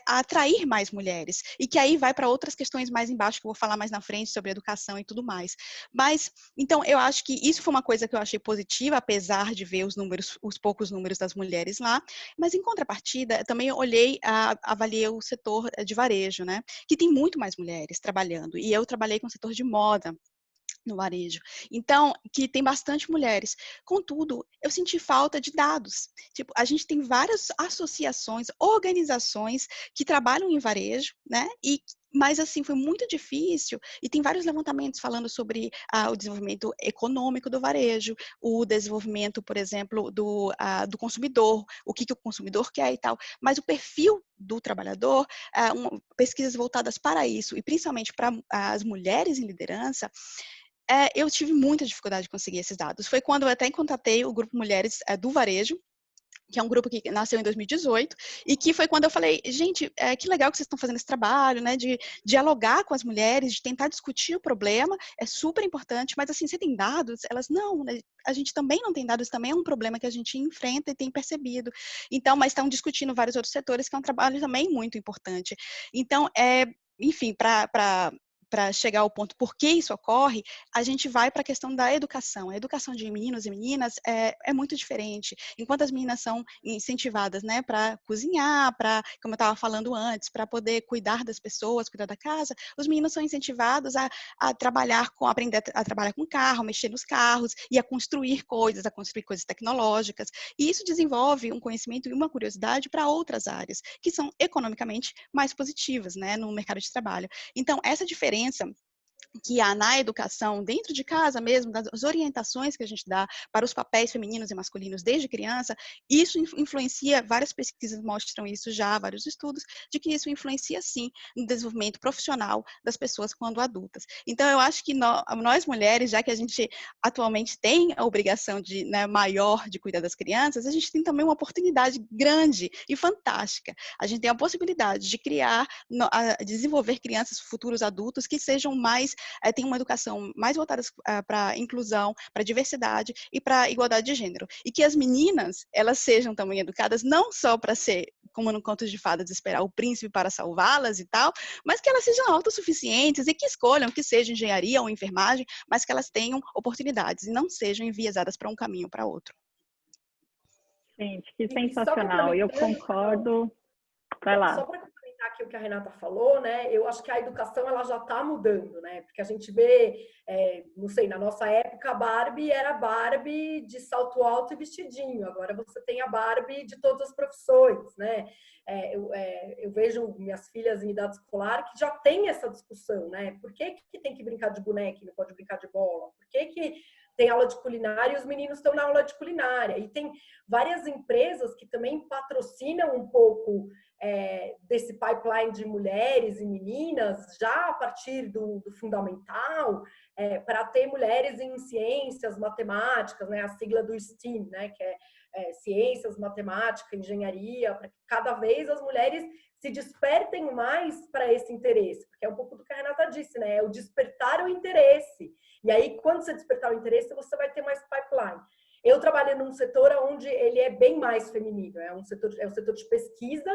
S4: atrair mais mulheres, e que aí vai para outras questões mais embaixo, que eu vou falar mais na frente, sobre educação e tudo mais. Mas, então, eu acho que isso foi uma coisa que eu achei positiva, apesar de ver os poucos números das mulheres lá, mas em contrapartida, também eu avaliei o setor de varejo, né, que tem muito mais mulheres trabalhando, e eu trabalhei com o setor de moda, no varejo. Então, que tem bastante mulheres. Contudo, eu senti falta de dados. Tipo, a gente tem várias associações, organizações que trabalham em varejo, né? Mas, assim, foi muito difícil, e tem vários levantamentos falando sobre o desenvolvimento econômico do varejo, o desenvolvimento, por exemplo, do consumidor, o que o consumidor quer e tal, mas o perfil do trabalhador, pesquisas voltadas para isso, e principalmente para as mulheres em liderança, eu tive muita dificuldade de conseguir esses dados. Foi quando eu até contatei o Grupo Mulheres do Varejo, que é um grupo que nasceu em 2018, e que foi quando eu falei, gente, que legal que vocês estão fazendo esse trabalho, né, de dialogar com as mulheres, de tentar discutir o problema, é super importante, mas assim, você tem dados? Elas, não, né, a gente também não tem dados, também é um problema que a gente enfrenta e tem percebido. Então, mas estão discutindo vários outros setores, que é um trabalho também muito importante. Então, enfim, para chegar ao ponto por que isso ocorre, a gente vai para a questão da educação. A educação de meninos e meninas é muito diferente. Enquanto as meninas são incentivadas, né, para cozinhar, para, como eu estava falando antes, para poder cuidar das pessoas, cuidar da casa, os meninos são incentivados a trabalhar aprender a trabalhar com carro, mexer nos carros e a construir coisas tecnológicas. E isso desenvolve um conhecimento e uma curiosidade para outras áreas, que são economicamente mais positivas, né, no mercado de trabalho. Então, essa diferença que há na educação, dentro de casa mesmo, das orientações que a gente dá para os papéis femininos e masculinos desde criança, isso influencia, várias pesquisas mostram isso já, vários estudos, de que isso influencia sim no desenvolvimento profissional das pessoas quando adultas. Então, eu acho que nós mulheres, já que a gente atualmente tem a obrigação maior de cuidar das crianças, a gente tem também uma oportunidade grande e fantástica. A gente tem a possibilidade de criar, desenvolver crianças, futuros adultos, que sejam mais tem uma educação mais voltada para a inclusão, para a diversidade e para a igualdade de gênero. E que as meninas, elas sejam também educadas não só para ser, como no Conto de Fadas, esperar o príncipe para salvá-las e tal, mas que elas sejam autossuficientes e que escolham que seja engenharia ou enfermagem, mas que elas tenham oportunidades e não sejam enviesadas para um caminho ou para outro.
S2: Gente, que sensacional. Eu concordo. Vai lá.
S3: Só para complementar aqui o que a Renata falou, né? Eu acho que a educação ela já está mudando, né? Porque a gente vê, não sei, na nossa época a Barbie era Barbie de salto alto e vestidinho. Agora você tem a Barbie de todas as profissões, né? Eu vejo minhas filhas em idade escolar que já tem essa discussão, né? Por que tem que brincar de boneca e não pode brincar de bola? Por que tem aula de culinária e os meninos estão na aula de culinária? E tem várias empresas que também patrocinam um pouco desse pipeline de mulheres e meninas já a partir do fundamental, para ter mulheres em ciências, matemáticas, né, a sigla do STEAM, né, que é ciências, matemática, engenharia, para que cada vez as mulheres se despertem mais para esse interesse, porque é um pouco do que a Renata disse, né, é o despertar o interesse. E aí, quando você despertar o interesse, você vai ter mais pipeline. Eu trabalho num setor onde ele é bem mais feminino, é um setor de pesquisa,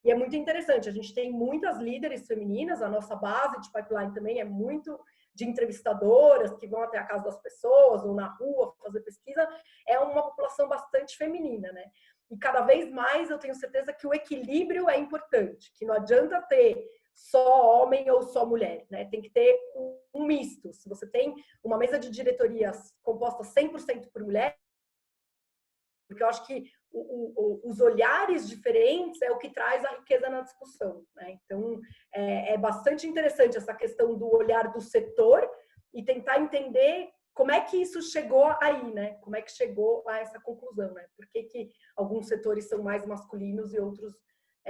S3: e é muito interessante. A gente tem muitas líderes femininas, a nossa base de pipeline também é muito de entrevistadoras que vão até a casa das pessoas ou na rua fazer pesquisa. É uma população bastante feminina, né? E cada vez mais eu tenho certeza que o equilíbrio é importante, que não adianta ter só homem ou só mulher, né? Tem que ter um misto. Se você tem uma mesa de diretorias composta 100% por mulher, porque eu acho que os olhares diferentes é o que traz a riqueza na discussão, né? Então, é bastante interessante essa questão do olhar do setor e tentar entender como é que isso chegou aí, né? Como é que chegou a essa conclusão, né? Por que alguns setores são mais masculinos e outros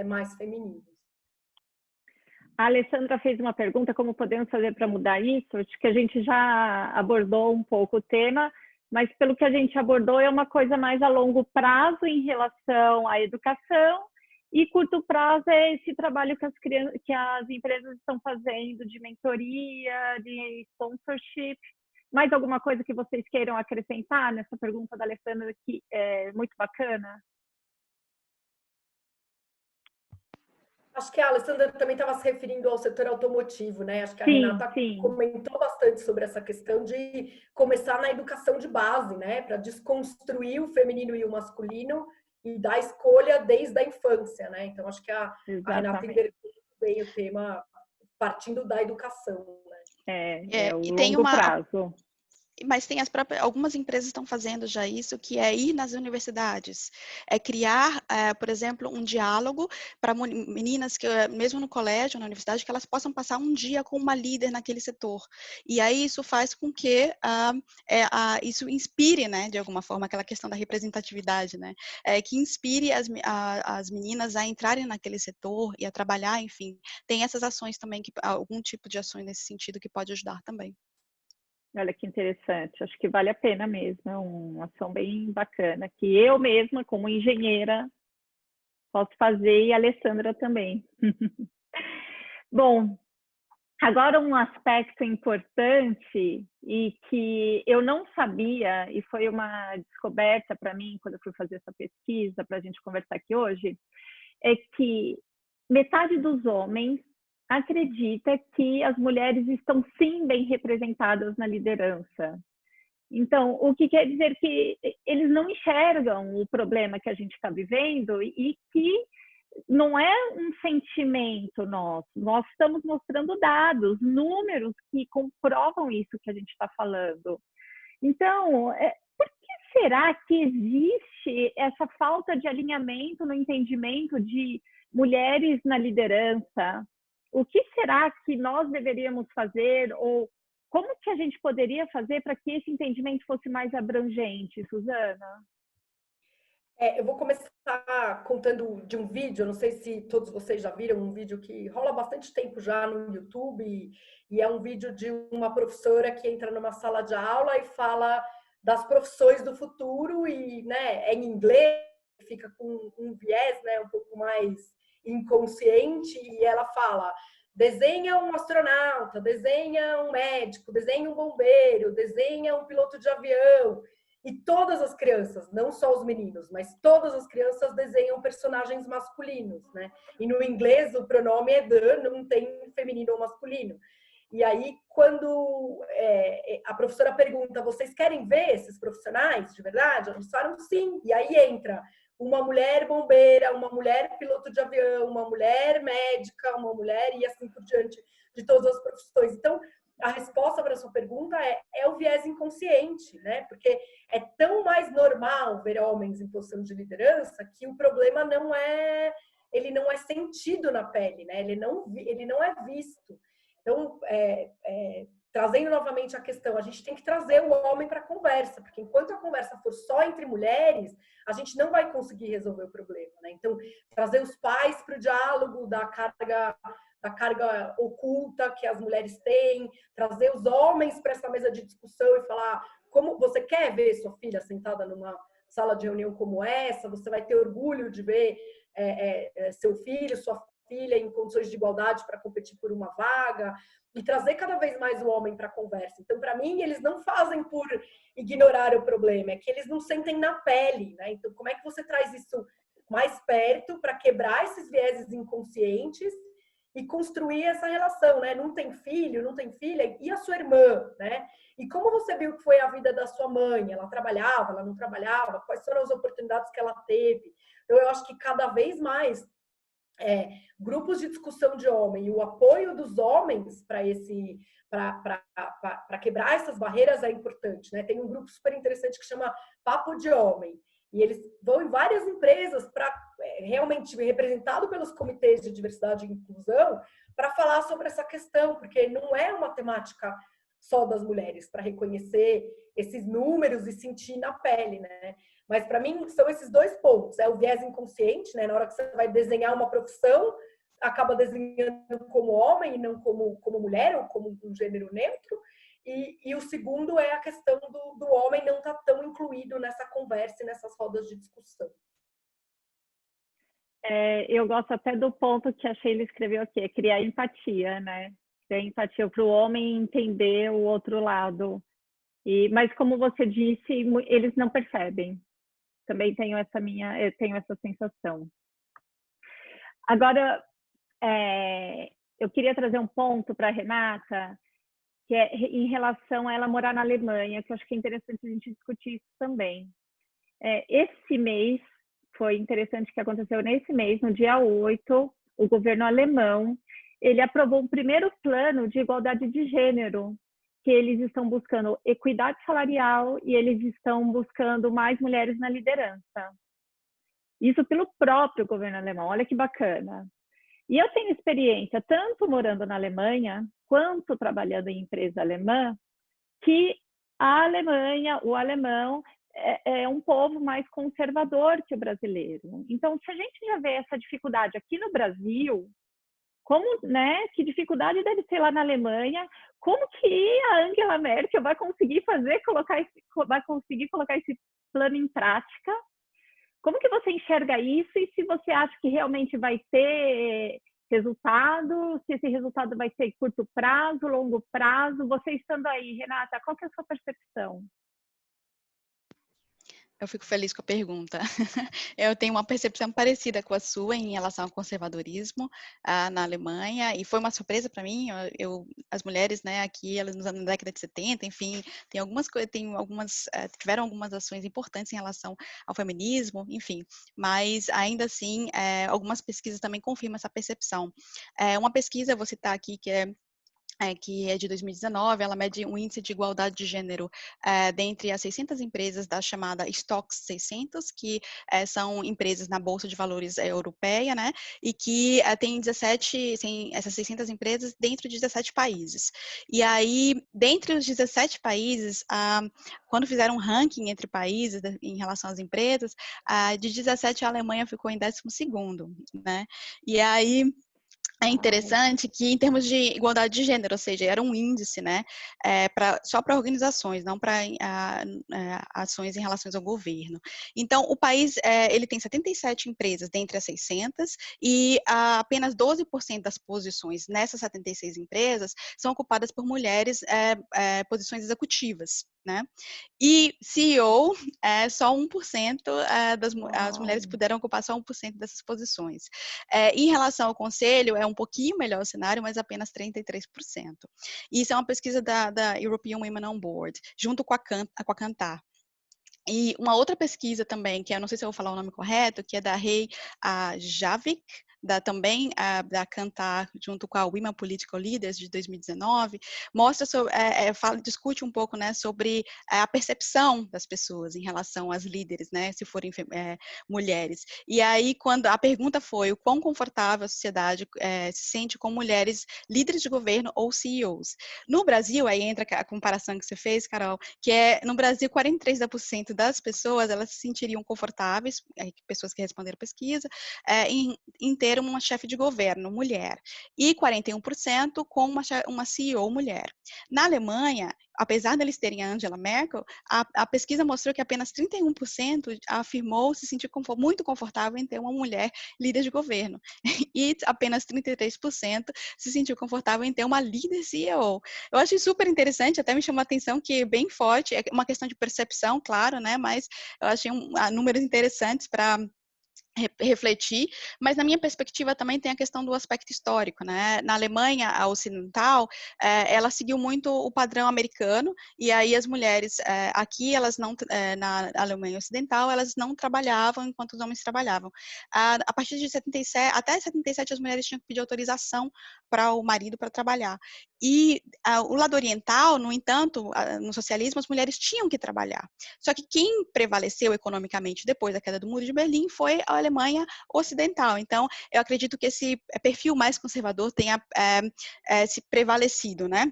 S3: mais femininos?
S2: A Alessandra fez uma pergunta, como podemos fazer para mudar isso? Acho que a gente já abordou um pouco o tema, mas pelo que a gente abordou é uma coisa mais a longo prazo em relação à educação e curto prazo é esse trabalho que as empresas estão fazendo de mentoria, de sponsorship. Mais alguma coisa que vocês queiram acrescentar nessa pergunta da Alessandra que é muito bacana?
S3: Acho que a Alessandra também estava se referindo ao setor automotivo, né? Acho que a
S2: sim,
S3: Renata comentou bastante sobre essa questão de começar na educação de base, né? Para desconstruir o feminino e o masculino e dar escolha desde a infância, né? Então, acho que a Renata endereçou bem o tema partindo da educação, né?
S2: É o longo prazo.
S4: Mas tem algumas empresas estão fazendo já isso, que é ir nas universidades, é criar, por exemplo, um diálogo para meninas que, mesmo no colégio, na universidade, que elas possam passar um dia com uma líder naquele setor. E aí isso faz com que isso inspire, né, de alguma forma, aquela questão da representatividade, né, que inspire as meninas a entrarem naquele setor e a trabalhar, enfim. Tem essas ações também, algum tipo de ações nesse sentido que pode ajudar também.
S2: Olha que interessante, acho que vale a pena mesmo, é uma ação bem bacana, que eu mesma, como engenheira, posso fazer e a Alessandra também. Bom, agora um aspecto importante e que eu não sabia, e foi uma descoberta para mim quando eu fui fazer essa pesquisa para a gente conversar aqui hoje, é que metade dos homens acredita que as mulheres estão sim bem representadas na liderança. Então, o que quer dizer que eles não enxergam o problema que a gente está vivendo e que não é um sentimento nosso. Nós estamos mostrando dados, números que comprovam isso que a gente está falando. Então, por que será que existe essa falta de alinhamento no entendimento de mulheres na liderança? O que será que nós deveríamos fazer ou como que a gente poderia fazer para que esse entendimento fosse mais abrangente, Suzana?
S3: Eu vou começar contando de um vídeo, não sei se todos vocês já viram, um vídeo que rola há bastante tempo já no YouTube, e é um vídeo de uma professora que entra numa sala de aula e fala das profissões do futuro, e né, é em inglês, fica com um viés, né, um pouco mais inconsciente, e ela fala: desenha um astronauta, desenha um médico, desenha um bombeiro, desenha um piloto de avião. E todas as crianças, não só os meninos, mas todas as crianças desenham personagens masculinos, né? E no inglês o pronome é the, não tem feminino ou masculino. E aí, quando a professora pergunta, vocês querem ver esses profissionais de verdade? Eles falam sim. E aí entra uma mulher bombeira, uma mulher piloto de avião, uma mulher médica, uma mulher e assim por diante, de todas as profissões. Então, a resposta para a sua pergunta é o viés inconsciente, né? Porque é tão mais normal ver homens em posição de liderança que o problema ele não é sentido na pele, né? Ele não é visto. Então, trazendo novamente a questão, a gente tem que trazer o homem para a conversa, porque enquanto a conversa for só entre mulheres, a gente não vai conseguir resolver o problema, né? Então, trazer os pais para o diálogo da carga oculta que as mulheres têm, trazer os homens para essa mesa de discussão e falar: como você quer ver sua filha sentada numa sala de reunião como essa? Você vai ter orgulho de ver seu filho, sua filha em condições de igualdade para competir por uma vaga? E trazer cada vez mais o homem para a conversa. Então, para mim, eles não fazem por ignorar o problema, é que eles não sentem na pele, né? Então, como é que você traz isso mais perto para quebrar esses vieses inconscientes e construir essa relação, né? Não tem filho, não tem filha, e a sua irmã, né? E como você viu que foi a vida da sua mãe? Ela trabalhava, ela não trabalhava? Quais foram as oportunidades que ela teve? Então, eu acho que cada vez mais grupos de discussão de homem e o apoio dos homens para quebrar essas barreiras é importante, né? Tem um grupo super interessante que chama Papo de Homem, e eles vão em várias empresas para realmente representado pelos comitês de diversidade e inclusão para falar sobre essa questão, porque não é uma temática só das mulheres, para reconhecer esses números e sentir na pele, né? Mas para mim são esses dois pontos, o viés inconsciente, né? Na hora que você vai desenhar uma profissão, acaba desenhando como homem e não como mulher ou como um gênero neutro. E o segundo é a questão do homem não estar tão incluído nessa conversa e nessas rodas de discussão.
S2: Eu gosto até do ponto que a Sheila escreveu aqui, é criar empatia, né? Criar empatia para o homem entender o outro lado. Mas como você disse, eles não percebem. Também tenho essa sensação. Agora, eu queria trazer um ponto para a Renata, que é em relação a ela morar na Alemanha, que eu acho que é interessante a gente discutir isso também. Esse mês, foi interessante que aconteceu nesse mês, no dia 8, o governo alemão, ele aprovou o primeiro plano de igualdade de gênero, que eles estão buscando equidade salarial e eles estão buscando mais mulheres na liderança. Isso pelo próprio governo alemão, olha que bacana. E eu tenho experiência tanto morando na Alemanha, quanto trabalhando em empresa alemã, que a Alemanha, o alemão, é um povo mais conservador que o brasileiro. Então, se a gente já vê essa dificuldade aqui no Brasil, Como, né, que dificuldade deve ser lá na Alemanha, como que a Angela Merkel vai conseguir colocar esse plano em prática? Como que você enxerga isso e se você acha que realmente vai ter resultado, se esse resultado vai ser curto prazo, longo prazo? Você estando aí, Renata, qual que é a sua percepção?
S4: Eu fico feliz com a pergunta. Eu tenho uma percepção parecida com a sua em relação ao conservadorismo na Alemanha, e foi uma surpresa para mim. As mulheres, né, aqui, elas na década de 70, enfim, tiveram algumas ações importantes em relação ao feminismo, enfim, mas ainda assim, algumas pesquisas também confirmam essa percepção. Uma pesquisa, eu vou citar aqui, que é de 2019, ela mede um índice de igualdade de gênero dentre as 600 empresas da chamada Stocks 600, que são empresas na Bolsa de Valores europeia, né, e que tem essas 600 empresas dentro de 17 países. E aí, dentre os 17 países, quando fizeram um ranking entre países em relação às empresas, de 17 a Alemanha ficou em 12º, né, e aí é interessante que, em termos de igualdade de gênero, ou seja, era um índice, né, só para organizações, não para ações em relação ao governo. Então, o país, ele tem 77 empresas dentre as 600 e apenas 12% das posições nessas 76 empresas são ocupadas por mulheres, posições executivas, né? E CEO, só 1%, as mulheres puderam ocupar só 1% dessas posições. Em relação ao conselho, é um pouquinho melhor o cenário, mas apenas 33%. Isso é uma pesquisa da European Women on Board, junto com a Kantar. E uma outra pesquisa também, que eu não sei se eu vou falar o nome correto, que é da Rei Javik, também da Kantar, junto com a Women Political Leaders de 2019, mostra discute um pouco, né, sobre a percepção das pessoas em relação às líderes, né, se forem mulheres. E aí, quando a pergunta foi o quão confortável a sociedade se sente com mulheres líderes de governo ou CEOs. No Brasil, aí entra a comparação que você fez, Carol, que no Brasil 43% das pessoas elas se sentiriam confortáveis, pessoas que responderam a pesquisa, em ter uma chefe de governo mulher, e 41% com uma CEO mulher. Na Alemanha, apesar deles terem a Angela Merkel, a pesquisa mostrou que apenas 31% afirmou se sentir muito confortável em ter uma mulher líder de governo, e apenas 33% se sentiu confortável em ter uma líder CEO. Eu achei super interessante, até me chamou a atenção que é bem forte, é uma questão de percepção, claro, né, mas eu achei números interessantes para refletir, mas na minha perspectiva também tem a questão do aspecto histórico, né? Na Alemanha ocidental, ela seguiu muito o padrão americano, e aí as mulheres aqui, elas não, na Alemanha ocidental, elas não trabalhavam enquanto os homens trabalhavam. A partir de 77, até 77 as mulheres tinham que pedir autorização para o marido para trabalhar. E o lado oriental, no entanto, no socialismo, as mulheres tinham que trabalhar. Só que quem prevaleceu economicamente depois da queda do Muro de Berlim foi a Alemanha ocidental. Então, eu acredito que esse perfil mais conservador tenha se prevalecido, né,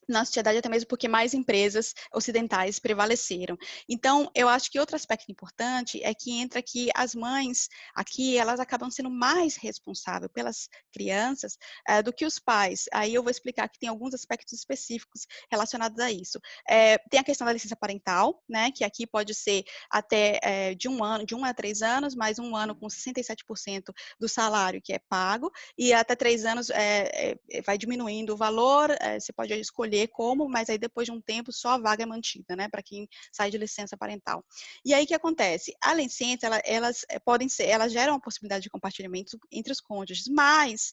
S4: na sociedade, até mesmo porque mais empresas ocidentais prevaleceram. Então, eu acho que outro aspecto importante é que entra que as mães aqui, elas acabam sendo mais responsáveis pelas crianças do que os pais. Aí eu vou explicar que tem alguns aspectos específicos relacionados a isso. Tem a questão da licença parental, né, que aqui pode ser até de 1 a 3 anos, mais 1 ano com 67% do salário que é pago, e até 3 anos vai diminuindo o valor, você pode escolher como, mas aí depois de um tempo só a vaga é mantida, né, para quem sai de licença parental. E aí o que acontece? A licença, elas geram a possibilidade de compartilhamento entre os cônjuges, mas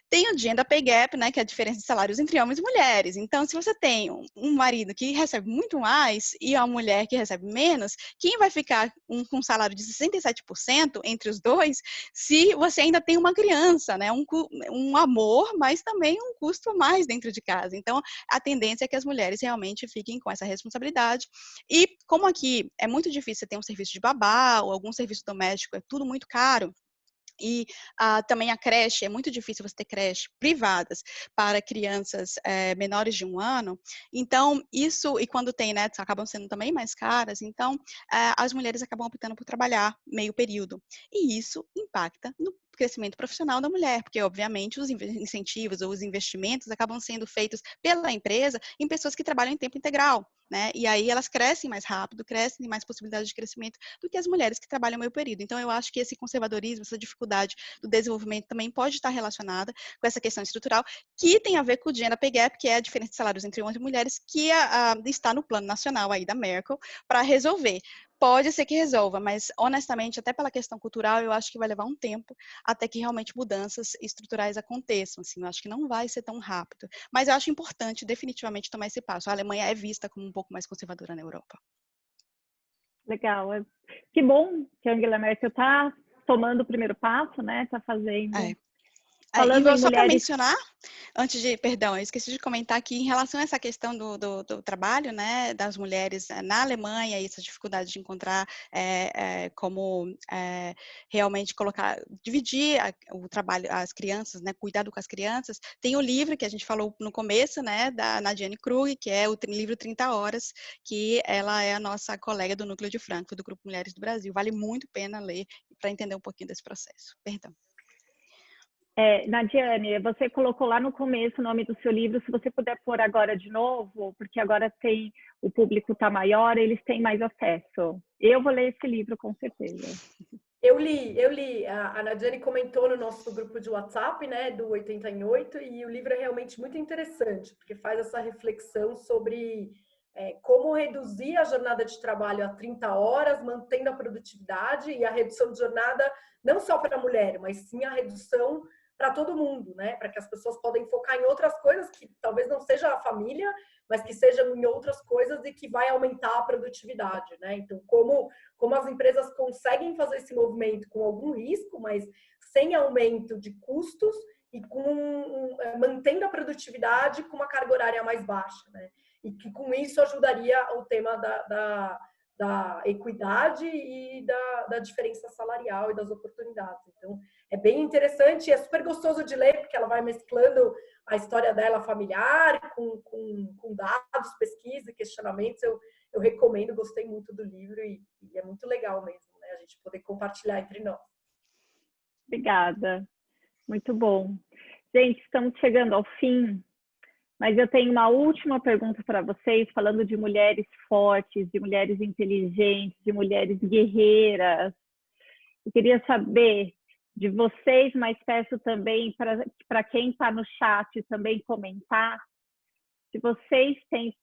S4: tem o gender pay gap, né, que é a diferença de salários entre homens e mulheres. Então, se você tem um marido que recebe muito mais e uma mulher que recebe menos, quem vai ficar com um salário de 67% entre os dois, se você ainda tem uma criança, né, um amor, mas também um custo a mais dentro de casa. Então, a tendência é que as mulheres realmente fiquem com essa responsabilidade. E como aqui é muito difícil você ter um serviço de babá ou algum serviço doméstico, é tudo muito caro, e também a creche, é muito difícil você ter creche privadas para crianças menores de 1 ano. Então, isso, e quando tem, né, acabam sendo também mais caras, então as mulheres acabam optando por trabalhar meio período. E isso impacta no crescimento profissional da mulher, porque, obviamente, os incentivos ou os investimentos acabam sendo feitos pela empresa em pessoas que trabalham em tempo integral, né? E aí elas crescem mais rápido, crescem, têm mais possibilidades de crescimento do que as mulheres que trabalham meio período. Então, eu acho que esse conservadorismo, essa dificuldade do desenvolvimento também pode estar relacionada com essa questão estrutural, que tem a ver com o Gender Pay Gap, que é a diferença de salários entre homens e mulheres, que está no plano nacional aí da Merkel para resolver. Pode ser que resolva, mas honestamente, até pela questão cultural, eu acho que vai levar um tempo até que realmente mudanças estruturais aconteçam. Assim, eu acho que não vai ser tão rápido. Mas eu acho importante definitivamente tomar esse passo. A Alemanha é vista como um pouco mais conservadora na Europa.
S2: Legal. Que bom que a Angela Merkel está tomando o primeiro passo, né? Está fazendo.
S4: E só para mencionar, perdão, eu esqueci de comentar aqui em relação a essa questão do trabalho, né, das mulheres na Alemanha e essa dificuldade de encontrar como realmente dividir o trabalho, as crianças, né, cuidado com as crianças. Tem o livro que a gente falou no começo, né, da Nadiane Krug, que é o livro 30 Horas, que ela é a nossa colega do Núcleo de Frankfurt, do Grupo Mulheres do Brasil. Vale muito a pena ler para entender um pouquinho desse processo. Perdão.
S2: Nadiane, você colocou lá no começo o nome do seu livro, se você puder pôr agora de novo, porque agora o público está maior, eles têm mais acesso. Eu vou ler esse livro, com certeza.
S3: Eu li. A Nadiane comentou no nosso grupo de WhatsApp, né, do 80 em 8, e o livro é realmente muito interessante, porque faz essa reflexão sobre como reduzir a jornada de trabalho a 30 horas, mantendo a produtividade e a redução de jornada não só para a mulher, mas sim a redução para todo mundo, né? Para que as pessoas podem focar em outras coisas que talvez não seja a família, mas que sejam em outras coisas e que vai aumentar a produtividade, né? Então, como as empresas conseguem fazer esse movimento com algum risco, mas sem aumento de custos e mantendo a produtividade com uma carga horária mais baixa, né? E que com isso ajudaria o tema da equidade e da diferença salarial e das oportunidades. Então, é bem interessante e é super gostoso de ler, porque ela vai mesclando a história dela familiar com dados, pesquisa, questionamentos. Eu recomendo, gostei muito do livro e é muito legal mesmo, né? A gente poder compartilhar entre nós.
S2: Obrigada. Muito bom. Gente, estamos chegando ao fim, mas eu tenho uma última pergunta para vocês, falando de mulheres fortes, de mulheres inteligentes, de mulheres guerreiras. Eu queria saber de vocês, mas peço também para quem está no chat também comentar, se vocês têm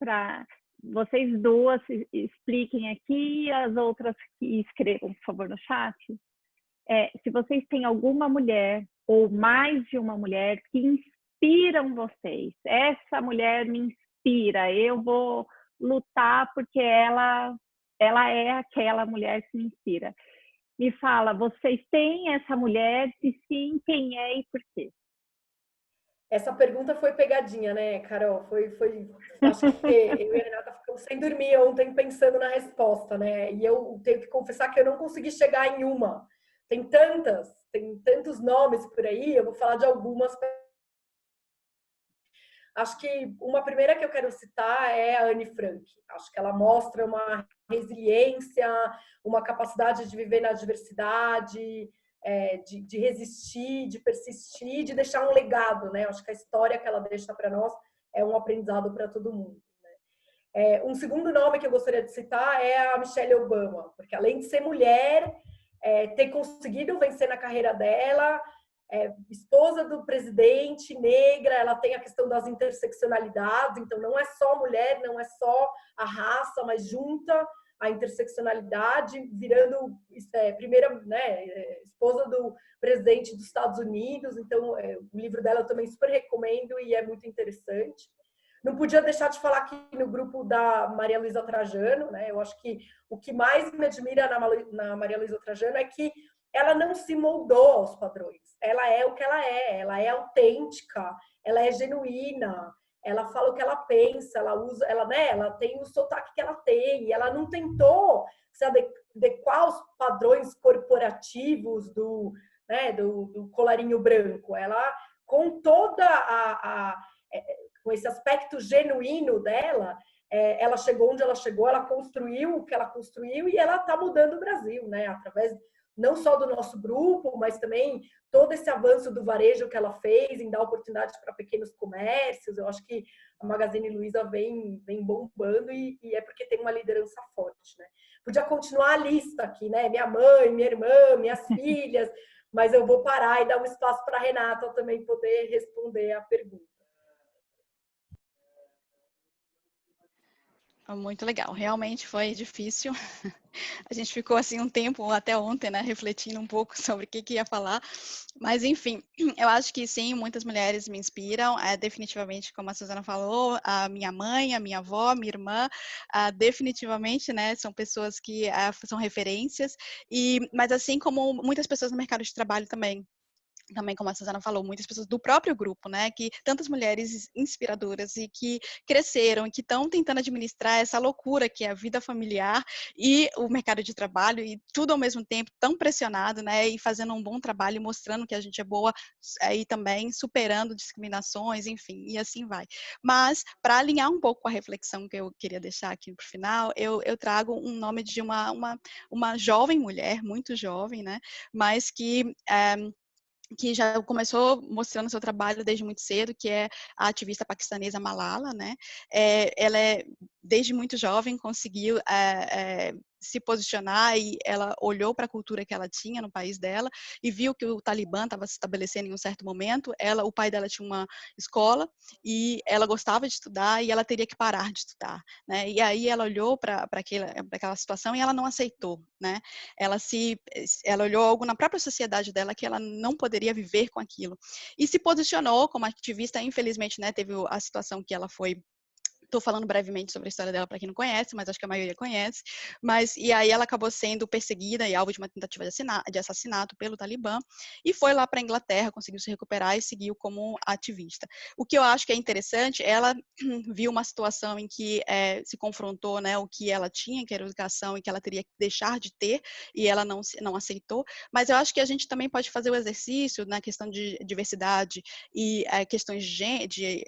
S2: vocês duas expliquem aqui, as outras que escrevam, por favor, no chat, se vocês têm alguma mulher ou mais de uma mulher que inspiram vocês. Essa mulher me inspira, eu vou lutar porque ela é aquela mulher que me inspira. Me fala, vocês têm essa mulher? Se sim, quem é e por quê?
S3: Essa pergunta foi pegadinha, né, Carol? Acho que eu e a Renata ficamos sem dormir ontem pensando na resposta, né? E eu tenho que confessar que eu não consegui chegar em uma. Tem tantos nomes por aí, eu vou falar de algumas. Acho que uma primeira que eu quero citar é a Anne Frank. Acho que ela mostra uma resiliência, uma capacidade de viver na diversidade, de resistir, de persistir, de deixar um legado, né? Acho que a história que ela deixa para nós é um aprendizado para todo mundo. Né? Um segundo nome que eu gostaria de citar é a Michelle Obama, porque além de ser mulher, ter conseguido vencer na carreira dela, esposa do presidente, negra, ela tem a questão das interseccionalidades, então não é só mulher, não é só a raça, mas junta a interseccionalidade, virando primeira, né, esposa do presidente dos Estados Unidos. Então, o livro dela eu também super recomendo e é muito interessante. Não podia deixar de falar aqui no grupo da Maria Luísa Trajano, né? Eu acho que o que mais me admira na Maria Luísa Trajano é que ela não se moldou aos padrões. Ela é o que ela é autêntica, ela é genuína, ela fala o que ela pensa, ela tem o sotaque que ela tem, ela não tentou se adequar aos padrões corporativos do colarinho branco. Ela, com com esse aspecto genuíno dela, ela chegou onde ela chegou, ela construiu o que ela construiu e ela está mudando o Brasil, né? Através não só do nosso grupo, mas também todo esse avanço do varejo que ela fez em dar oportunidade para pequenos comércios. Eu acho que a Magazine Luiza vem bombando e é porque tem uma liderança forte, né? Podia continuar a lista aqui, né? Minha mãe, minha irmã, minhas filhas, mas eu vou parar e dar um espaço para a Renata também poder responder a pergunta.
S4: Muito legal, realmente foi difícil. A gente ficou assim um tempo, até ontem, né, refletindo um pouco sobre o que ia falar, mas enfim, eu acho que sim, muitas mulheres me inspiram, definitivamente, como a Suzana falou, a minha mãe, a minha avó, minha irmã, definitivamente, né, são pessoas que são referências, mas assim como muitas pessoas no mercado de trabalho também, como a Suzana falou, muitas pessoas do próprio grupo, né, que tantas mulheres inspiradoras e que cresceram e que estão tentando administrar essa loucura que é a vida familiar e o mercado de trabalho e tudo ao mesmo tempo tão pressionado, né, e fazendo um bom trabalho, mostrando que a gente é boa e também superando discriminações, enfim, e assim vai. Mas, para alinhar um pouco com a reflexão que eu queria deixar aqui para o final, eu trago um nome de uma jovem mulher, muito jovem, né, mas que já começou mostrando seu trabalho desde muito cedo, que é a ativista paquistanesa Malala, né? Ela desde muito jovem conseguiu se posicionar e ela olhou para a cultura que ela tinha no país dela e viu que o Talibã estava se estabelecendo em um certo momento. O pai dela tinha uma escola e ela gostava de estudar e ela teria que parar de estudar, né? E aí ela olhou para aquela situação e ela não aceitou, né? Ela olhou algo na própria sociedade dela que ela não poderia viver com aquilo e se posicionou como ativista. Infelizmente, né, teve a situação que ela foi. Estou falando brevemente sobre a história dela para quem não conhece, mas acho que a maioria conhece. E aí ela acabou sendo perseguida e alvo de uma tentativa de assassinato pelo Talibã e foi lá para a Inglaterra, conseguiu se recuperar e seguiu como ativista. O que eu acho que é interessante, ela viu uma situação em que se confrontou, né, o que ela tinha, que era educação, e que ela teria que deixar de ter, e ela não aceitou. Mas eu acho que a gente também pode fazer o exercício na questão de diversidade e questões de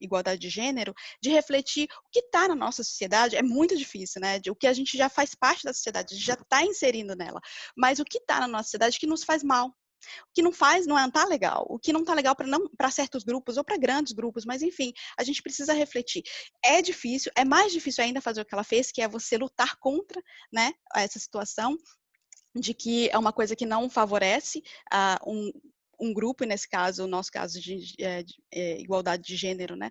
S4: igualdade de gênero, de refletir o que está na nossa sociedade. É muito difícil, né? O que a gente já faz parte da sociedade, a gente já está inserindo nela, mas o que está na nossa sociedade que nos faz mal. O que não está legal, o que não está legal para certos grupos ou para grandes grupos, mas enfim, a gente precisa refletir. É difícil, é mais difícil ainda fazer o que ela fez, que é você lutar contra, né, essa situação de que é uma coisa que não favorece um grupo, e nesse caso, o nosso caso de igualdade de gênero, né,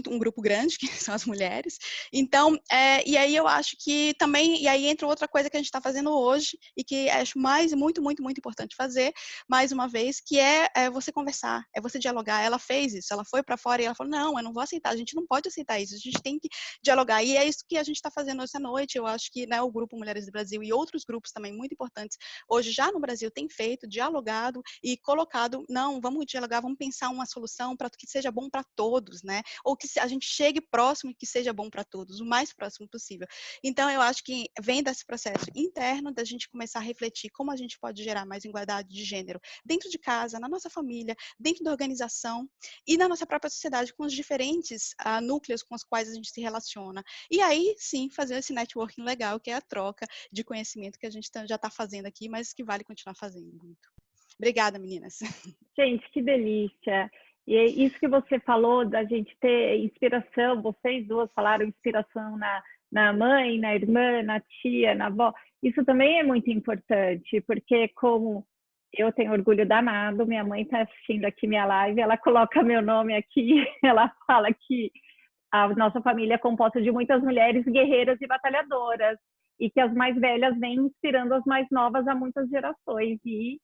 S4: um grupo grande, que são as mulheres. Então, e aí eu acho que também, e aí entra outra coisa que a gente está fazendo hoje, e que acho muito, muito, muito importante fazer, mais uma vez, que é você conversar, é você dialogar. Ela fez isso, ela foi para fora e ela falou, não, eu não vou aceitar, a gente não pode aceitar isso, a gente tem que dialogar, e é isso que a gente está fazendo essa noite. Eu acho que, né, o Grupo Mulheres do Brasil e outros grupos também muito importantes, hoje já no Brasil, tem feito, dialogado e colocado, não, vamos dialogar, vamos pensar uma solução para que seja bom para todos, né? Ou que a gente chegue próximo e que seja bom para todos, o mais próximo possível. Então, eu acho que vem desse processo interno da gente começar a refletir como a gente pode gerar mais igualdade de gênero dentro de casa, na nossa família, dentro da organização e na nossa própria sociedade, com os diferentes núcleos com os quais a gente se relaciona. E aí, sim, fazer esse networking legal, que é a troca de conhecimento que a gente já está fazendo aqui, mas que vale continuar fazendo muito. Obrigada, meninas.
S2: Gente, que delícia. E é isso que você falou, da gente ter inspiração, vocês duas falaram inspiração na mãe, na irmã, na tia, na avó. Isso também é muito importante, porque como eu tenho orgulho danado, minha mãe está assistindo aqui minha live, ela coloca meu nome aqui, ela fala que a nossa família é composta de muitas mulheres guerreiras e batalhadoras, e que as mais velhas vêm inspirando as mais novas há muitas gerações. E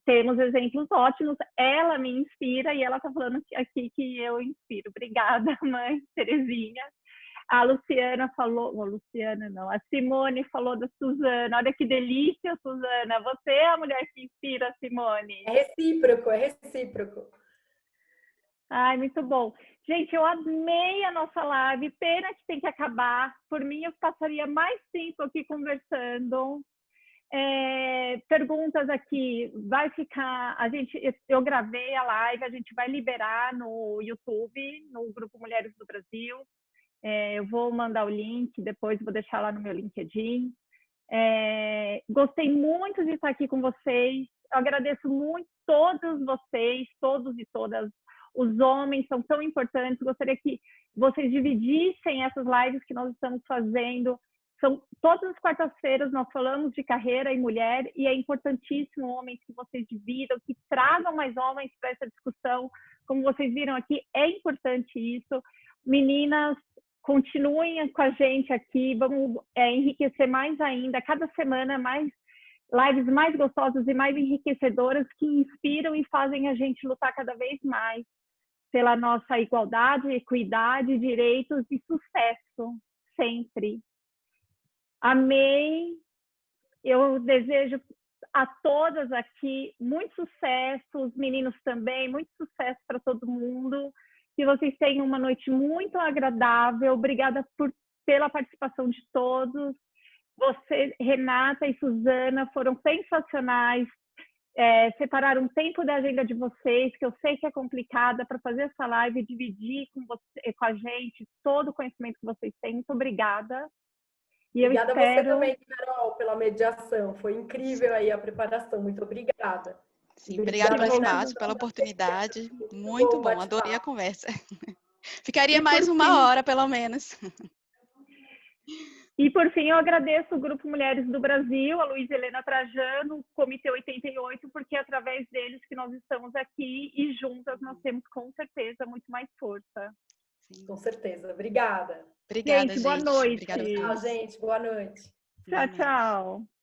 S2: temos exemplos ótimos. Ela me inspira e ela está falando aqui que eu inspiro. Obrigada, mãe Terezinha. A Luciana falou, Luciana não, a Simone falou da Suzana. Olha que delícia, Suzana. Você é a mulher que inspira, Simone.
S3: É recíproco, é recíproco.
S2: Ai, muito bom. Gente, eu amei a nossa live. Pena que tem que acabar. Por mim, eu passaria mais tempo aqui conversando. Perguntas aqui, vai ficar, eu gravei a live, a gente vai liberar no YouTube, no Grupo Mulheres do Brasil. Eu vou mandar o link, depois vou deixar lá no meu LinkedIn. Gostei muito de estar aqui com vocês. Eu agradeço muito todos vocês, todos e todas. Os homens são tão importantes. Gostaria que vocês dividissem essas lives que nós estamos fazendo. Todas as quartas-feiras nós falamos de carreira e mulher, e é importantíssimo, homens, que vocês dividam, que tragam mais homens para essa discussão. Como vocês viram aqui, é importante isso. Meninas, continuem com a gente aqui, vamos enriquecer mais ainda, cada semana mais lives mais gostosas e mais enriquecedoras que inspiram e fazem a gente lutar cada vez mais pela nossa igualdade, equidade, direitos e sucesso, sempre. Amei, eu desejo a todas aqui muito sucesso, os meninos também, muito sucesso para todo mundo. Que vocês tenham uma noite muito agradável. Obrigada pela participação de todos. Você, Renata e Suzana, foram sensacionais. Separaram um tempo da agenda de vocês, que eu sei que é complicada, para fazer essa live e dividir com a gente todo o conhecimento que vocês têm. Muito obrigada. E
S3: obrigada
S2: eu espero...
S3: a você também, Carol, pela mediação. Foi incrível aí a preparação. Muito obrigada.
S4: Sim, obrigada pelo espaço, pela oportunidade. Muito bom, adorei a conversa. Ficaria mais uma hora, pelo menos.
S2: E, por fim, eu agradeço o Grupo Mulheres do Brasil, a Luísa Helena Trajano, o Comitê 88, porque é através deles que nós estamos aqui e juntas nós temos, com certeza, muito mais força.
S3: Sim. Com certeza. Obrigada.
S4: Obrigada,
S2: gente. Boa noite.
S4: Obrigada a todos.
S3: Tchau, gente. Boa noite.
S2: Tchau, tchau.